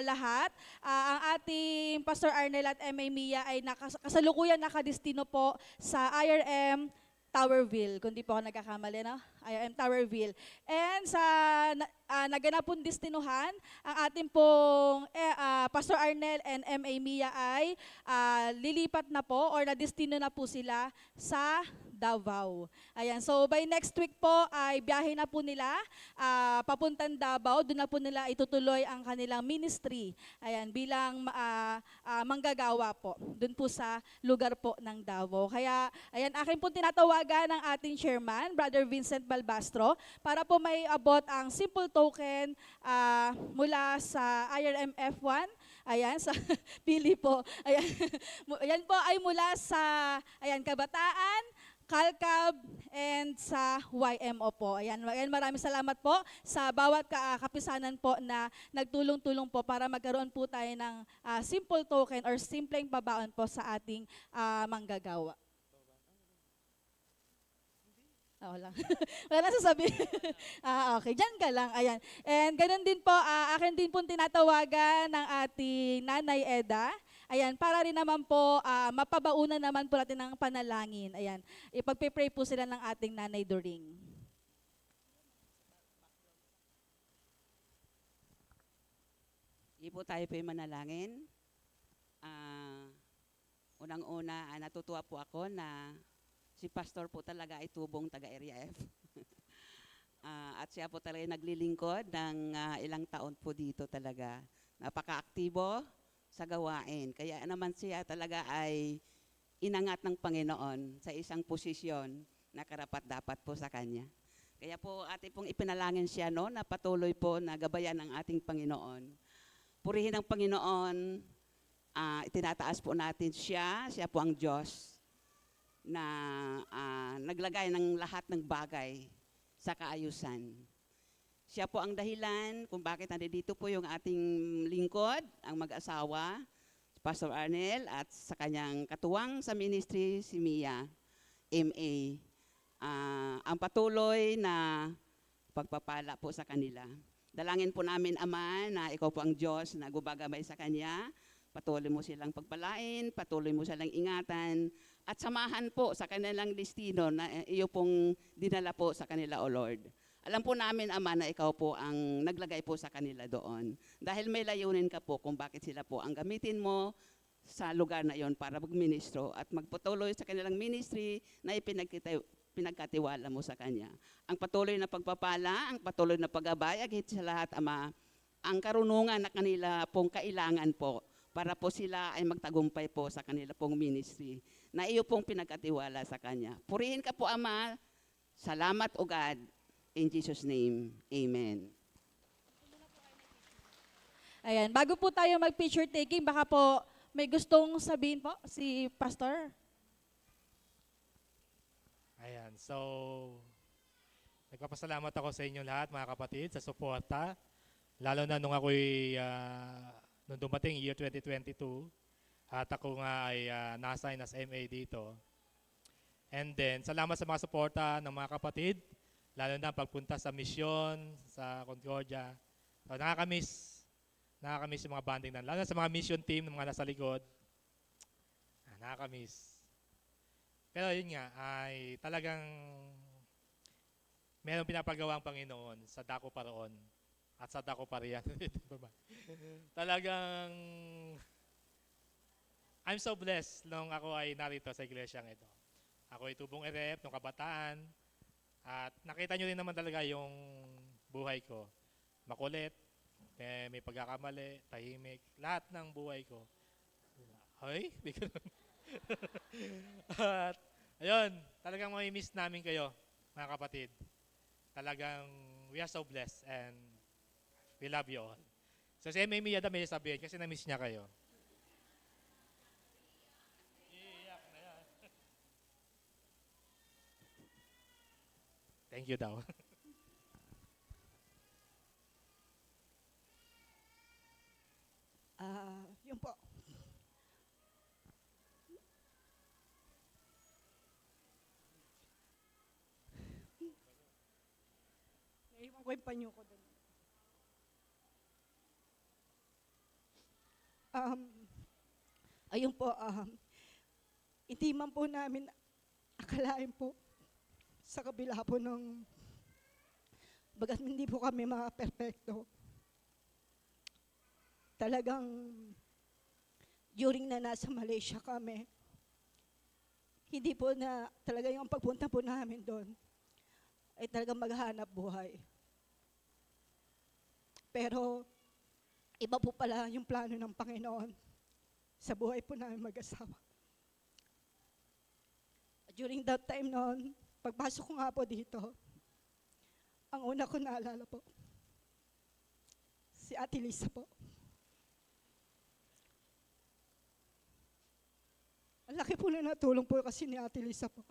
lahat, ang ating Pastor Arnel at MA Mia ay kasalukuyan nakadestino po sa IRM Towerville, kung di po ako nagkakamali, no? IRM Towerville. And sa naganap pong destinuhan, ang ating pong Pastor Arnel and MA Mia ay lilipat na po or na-destino na po sila sa Davao. Ayan, so by next week po ay biyahe na po nila papuntang Davao. Doon na po nila itutuloy ang kanilang ministry. Ayan, bilang manggagawa po. Doon po sa lugar po ng Davao. Kaya, ayan, akin po tinatawagan ng ating chairman, Brother Vincent Balbastro, para po may abot ang simple token mula sa IRM F1. Ayan, sa pili po. Ayan, ayan po ay mula sa Kabataan, Calcab, and sa YMO po. Ayan, maraming salamat po sa bawat kapisanan po na nagtulong-tulong po para magkaroon po tayo ng simple token or simpleng babaon po sa ating manggagawa. Wala. Wala na sasabihin. Okay. Diyan ka lang. Ayan. And ganun din po, akin din po tinatawagan ng ating Nanay Eda. Ayan, para rin naman po, mapabaunan naman po natin ng panalangin. Ayan, ipagpipray po sila ng ating Nanay Doring. Hindi po tayo po yung manalangin. Unang-una, natutuwa po ako na si Pastor po talaga ay tubong taga-Area F. At siya po talaga naglilingkod ng ilang taon po dito talaga. Napaka-aktibo sa gawain. Kaya naman siya talaga ay inangat ng Panginoon sa isang posisyon na karapat-dapat po sa kanya. Kaya po ating pong ipinalangin siya na patuloy po na gabayan ng ating Panginoon. Purihin ang Panginoon, itinataas po natin siya po ang Diyos na naglagay ng lahat ng bagay sa kaayusan. Siya po ang dahilan kung bakit nandito po yung ating lingkod, ang mag-asawa, Pastor Arnel, at sa kanyang katuwang sa ministry, si Mia, MA. Ang patuloy na pagpapala po sa kanila. Dalangin po namin, Ama, na ikaw po ang Diyos na gubagamay sa kanya. Patuloy mo silang pagpalain, patuloy mo silang ingatan, at samahan po sa kanilang destino na iyo pong dinala po sa kanila, O Lord. Alam po namin, Ama, na ikaw po ang naglagay po sa kanila doon. Dahil may layunin ka po kung bakit sila po ang gamitin mo sa lugar na yon para magministro at magpatuloy sa kanilang ministry na pinagkatiwala mo sa kanya. Ang patuloy na pagpapala, ang patuloy na paggabay, at higit sa lahat, Ama, ang karunungan na kanila pong kailangan po para po sila ay magtagumpay po sa kanila pong ministry na iyo pong pinagkatiwala sa kanya. Purihin ka po, Ama. Salamat, O God. In Jesus' name, Amen. Ayan, bago po tayo mag-picture taking, baka po may gustong sabihin po si Pastor. Ayan, so nagpapasalamat ako sa inyo lahat, mga kapatid, sa suporta. Lalo na nung ako'y nung dumating year 2022 at ako nga ay na-assign as MA dito. And then, salamat sa mga suporta ng mga kapatid, lalo na pagpunta sa misyon, sa Concordia. So, nakakamiss yung mga banding na, lalo na sa mga mission team ng mga nasa likod. Nakakamiss. Pero yun nga, ay talagang mayroong pinapagawa ang Panginoon sa dako pa roon at sa dako pa riyan. Talagang I'm so blessed nung ako ay narito sa iglesyang ito. Ako ay tubong erep nung kabataan at nakita nyo rin naman talaga yung buhay ko. Makulit, may pagkakamali, tahimik, lahat ng buhay ko. Ay, di ko At ayun, talagang may-miss namin kayo, mga kapatid. Talagang we are so blessed and we love you all. So si Amy Miyada may sabihin kasi na-miss niya kayo. Iiyak na yan. Thank you daw. Yun po. Naiwan ko yung panyo ko doon. Ayun po, hindi man po namin akalain po sa kabila po ng bagat hindi po kami mga perfecto. Talagang during na nasa Malaysia kami, hindi po na talaga yung pagpunta po namin doon ay talagang maghanap buhay. Pero iba po pala yung plano ng Panginoon sa buhay po namin mag-asawa. During that time noon, pagpasok ko nga po dito, ang una ko naalala po, si Ate Lisa po. Ang laki po na natulong po kasi ni Ate Lisa po.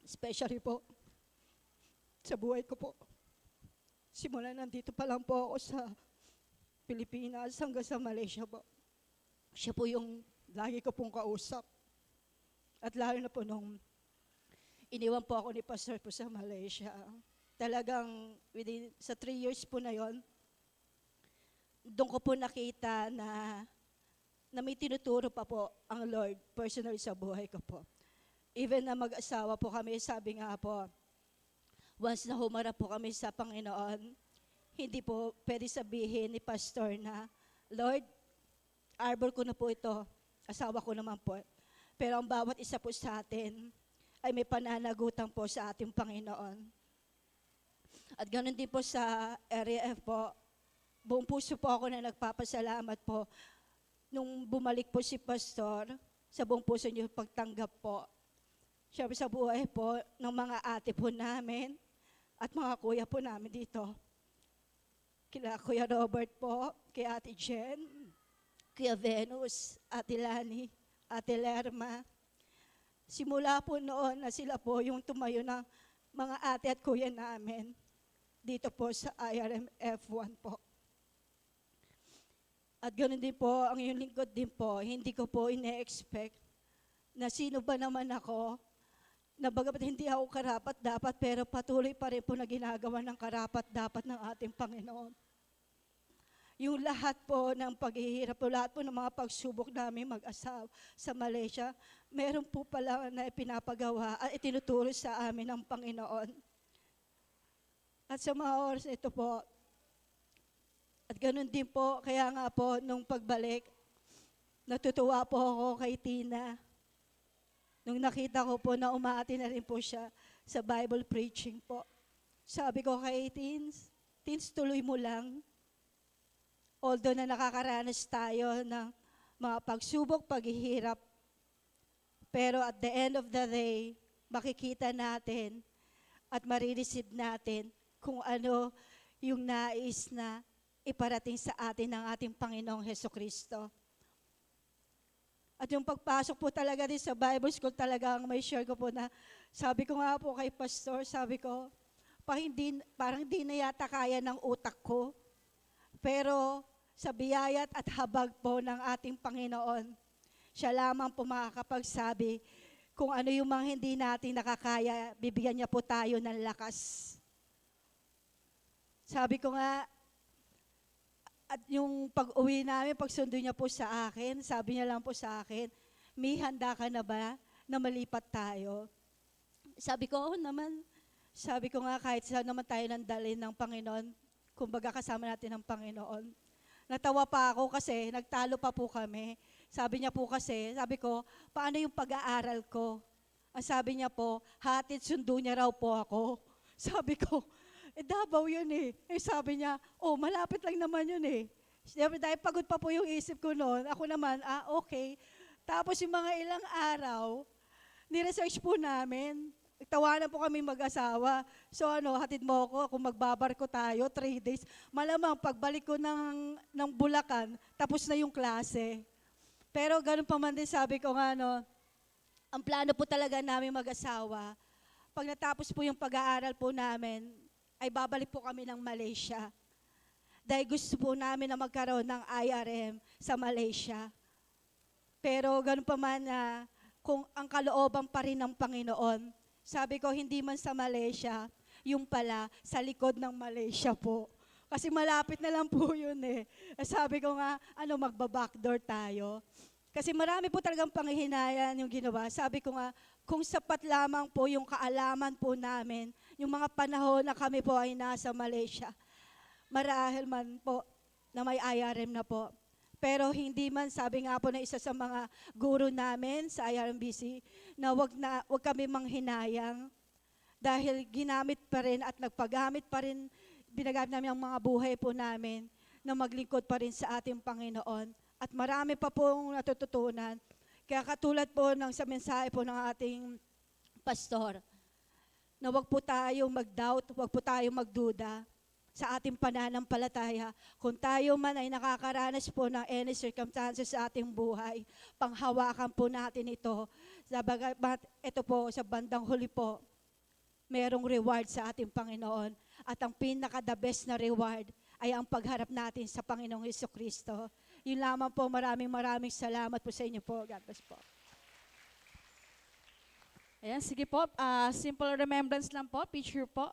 Especially po sa buhay ko po. Simula nandito pa lang po ako sa Pilipinas hanggang sa Malaysia po. Siya po yung lagi ko pong kausap. At lalo na po nung iniwan po ako ni Pastor po sa Malaysia. Talagang sa 3 years po na yon, doon ko po nakita na may tinuturo pa po ang Lord personally sa buhay ko po. Even na mag-asawa po kami, sabi nga po, once na humarap po kami sa Panginoon, hindi po pwede sabihin ni Pastor na, Lord, arbor ko na po ito, asawa ko naman po. Pero ang bawat isa po sa atin ay may pananagutan po sa ating Panginoon. At ganoon din po sa Area F po, buong puso po ako na nagpapasalamat po nung bumalik po si Pastor sa buong puso niyo pagtanggap po. Siyempre sa buhay po ng mga ate po namin at mga kuya po namin dito. Kila Kuya Robert po, kay Ate Jen, Kuya Venus, Ate Lani, Ate Lerma. Simula po noon na sila po yung tumayo ng mga ate at kuya namin dito po sa IRM F1 po. At ganoon din po, ang yung lingkod din po, hindi ko po ine-expect na sino ba naman ako, na bagamat hindi ako karapat-dapat, pero patuloy pa rin po na ginagawa ng karapat-dapat ng ating Panginoon. Yung lahat po ng paghihirap po, lahat po ng mga pagsubok namin mag-asawa sa Malaysia, meron po pala na ipinapagawa at itinuturo sa amin ng Panginoon. At sa mga oras na ito po, at ganun din po, kaya nga po, nung pagbalik, natutuwa po ako kay Tina. Nung nakita ko po na umaati na rin po siya sa Bible preaching po. Sabi ko kay Teens, tuloy mo lang. Although na nakakaranas tayo ng mga pagsubok, paghihirap, pero at the end of the day, makikita natin at marireceive natin kung ano yung nais na iparating sa atin ng ating Panginoong Hesukristo. At yung pagpasok po talaga din sa Bible School, talagang may share ko po na, sabi ko nga po kay Pastor, sabi ko, parang hindi na yata kaya ng utak ko. Pero sa biyayat at habag po ng ating Panginoon, siya lamang po makakapagsabi kung ano yung mga hindi natin nakakaya, bibigyan niya po tayo ng lakas. Sabi ko nga, at yung pag-uwi namin, pagsundo niya po sa akin, sabi niya lang po sa akin, may handa ka na ba na malipat tayo? Sabi ko, oo naman. Sabi ko nga, kahit saan naman tayo nandalin ng Panginoon, kumbaga kasama natin ng Panginoon. Natawa pa ako kasi nagtalo pa po kami. Sabi niya po kasi, sabi ko, paano yung pag-aaral ko? Ang sabi niya po, hatid sundo niya raw po ako. Sabi ko, Davao yun eh. Sabi niya, malapit lang naman yun eh. Siyempre, dahil pagod pa po yung isip ko noon, ako naman, okay. Tapos yung mga ilang araw, ni-research po namin. Tawanan po kami mag-asawa. So hatid mo ako, kung magbabarko tayo, 3 days. Malamang pagbalik ko ng Bulacan, tapos na yung klase. Pero ganun pa man din sabi ko nga, ang plano po talaga namin mag-asawa, pag natapos po yung pag-aaral po namin, ay babalik po kami ng Malaysia. Dahil gusto po namin na magkaroon ng IRM sa Malaysia. Pero ganun pa man kung ang kalooban pa rin ng Panginoon, sabi ko hindi man sa Malaysia, yung pala sa likod ng Malaysia po. Kasi malapit na lang po yun eh. Sabi ko nga, magba-backdoor tayo. Kasi marami po talagang panghihinayan yung ginawa. Sabi ko nga, kung sapat lamang po yung kaalaman po namin, yung mga panahon na kami po ay nasa Malaysia, marahil man po na may IRM na po. Pero hindi man, sabi nga po na isa sa mga guro namin sa IRMBC, na wag kami manghinayang dahil ginamit pa rin at nagpagamit pa rin, binagamit namin ang mga buhay po namin na maglingkod pa rin sa ating Panginoon. At marami pa pong natututunan. Kaya katulad po sa mensahe po ng ating pastor, na wag po tayong mag-doubt, wag po tayong magduda sa ating pananampalataya. Kung tayo man ay nakakaranas po ng any circumstances sa ating buhay, panghawakan po natin ito. Ito po, sa bandang huli po, merong reward sa ating Panginoon. At ang pinaka-the best na reward ay ang pagharap natin sa Panginoong Hesukristo. Yun lamang po, maraming salamat po sa inyo po. God bless po. Ayan, sige po. Simple remembrance lang po. Picture po.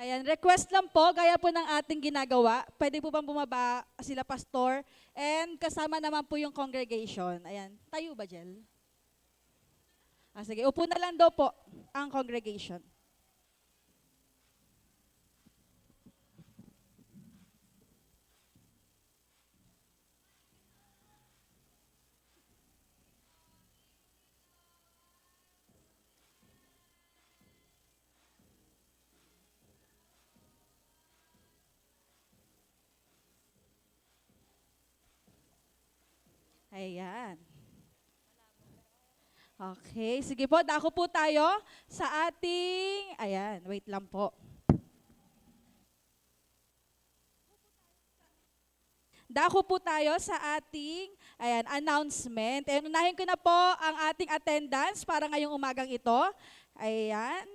Ayan, request lang po, gaya po ng ating ginagawa. Pwede po bang bumaba sila pastor? And kasama naman po yung congregation. Ayan, tayo ba, Jel? Sige, upo na lang daw po ang congregation. Ayan. Okay, sige po, dako po tayo sa ating, ayan, wait lang po. Dako po tayo sa ating, ayan, announcement. And unahin ko na po ang ating attendance para ngayong umagang ito. Ayan.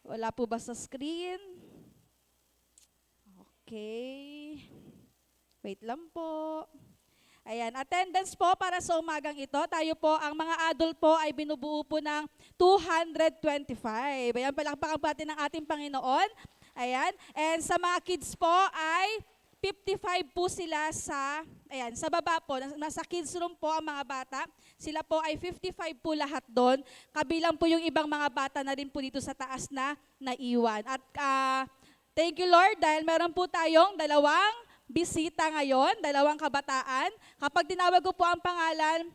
Wala po ba sa screen? Okay. Wait lang po. Ayan, attendance po para sa umagang ito. Tayo po, ang mga adult po ay binubuo po ng 225. Ayan, palakpakan po natin ng ating Panginoon. Ayan, and sa mga kids po ay 55 po sila sa, ayan, sa baba po, nasa kids room po ang mga bata. Sila po ay 55 po lahat doon. Kabilang po yung ibang mga bata na rin po dito sa taas na naiwan. At thank you Lord dahil meron po tayong dalawang bisita ngayon, dalawang kabataan. Kapag tinawag ko po ang pangalan,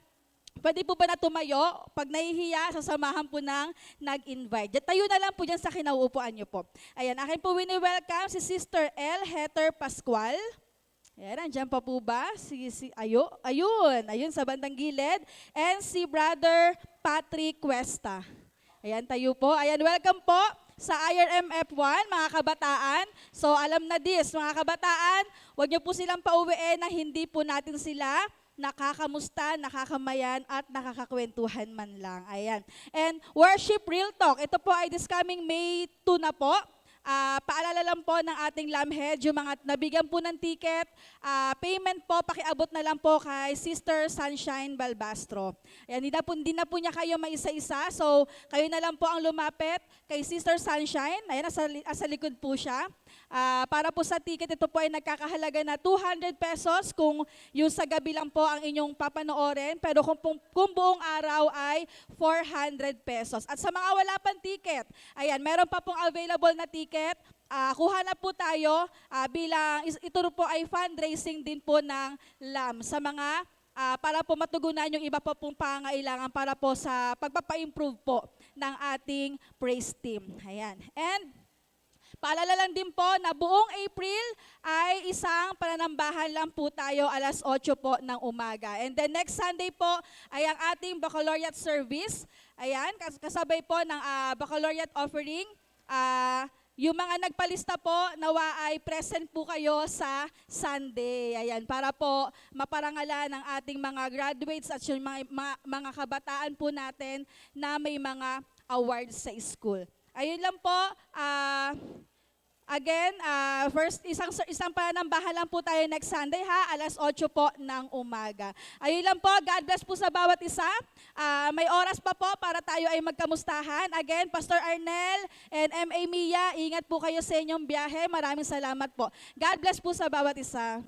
pwede po ba na tumayo? Pag nahihiya, sasamahan po ng nag-invite. Tayo na lang po dyan sa kinauupuan nyo po. Ayan, akin po wini-welcome si Sister L. Heter Pascual. Ayan, andyan pa po ba? Ayun, sa bandang gilid. And si Brother Patrick Cuesta. Ayan, tayo po. Ayan, welcome po sa IRMF 1, mga kabataan. So, alam na this, mga kabataan, huwag niyo po silang pauwiin na hindi po natin sila nakakamusta, nakakamayan, at nakakakwentuhan man lang. Ayan. And Worship Real Talk, ito po ay this coming May 2 na po. Paalala lang po ng ating lamhead, yung mga nabigyan po ng ticket, payment po, pakiabot na lang po kay Sister Sunshine Balbastro. Ayan, hindi na po niya kayo maisa-isa, so kayo na lang po ang lumapit kay Sister Sunshine. Ayan, nasa likod po siya. Para po sa ticket, ito po ay nagkakahalaga na 200 pesos kung yung sa gabi lang po ang inyong papanoorin, pero kung buong araw ay 400 pesos. At sa mga wala pang ticket, ayan, meron pa pong available na ticket. Kuha na po tayo bilang ito po ay fundraising din po ng LAM sa mga para po matugunan yung iba pa pong pangailangan para po sa pagpapa-improve po ng ating praise team. Ayan. And paalala lang din po na buong April ay isang pananambahan lang po tayo 8:00 po ng umaga. And then next Sunday po ay ang ating baccalaureate service. Ayan, kasabay po ng baccalaureate offering. Yung mga nagpalista po, nawa ay present po kayo sa Sunday. Ayan, para po maparangalan ang ating mga graduates at yung mga kabataan po natin na may mga awards sa school. Ayun lang po, again, first, isang pananambahan lang po tayo next Sunday ha, 8:00 po ng umaga. Ayun lang po, God bless po sa bawat isa. May oras pa po para tayo ay magkamustahan. Again, Pastor Arnel and MA Mia, ingat po kayo sa inyong biyahe. Maraming salamat po. God bless po sa bawat isa.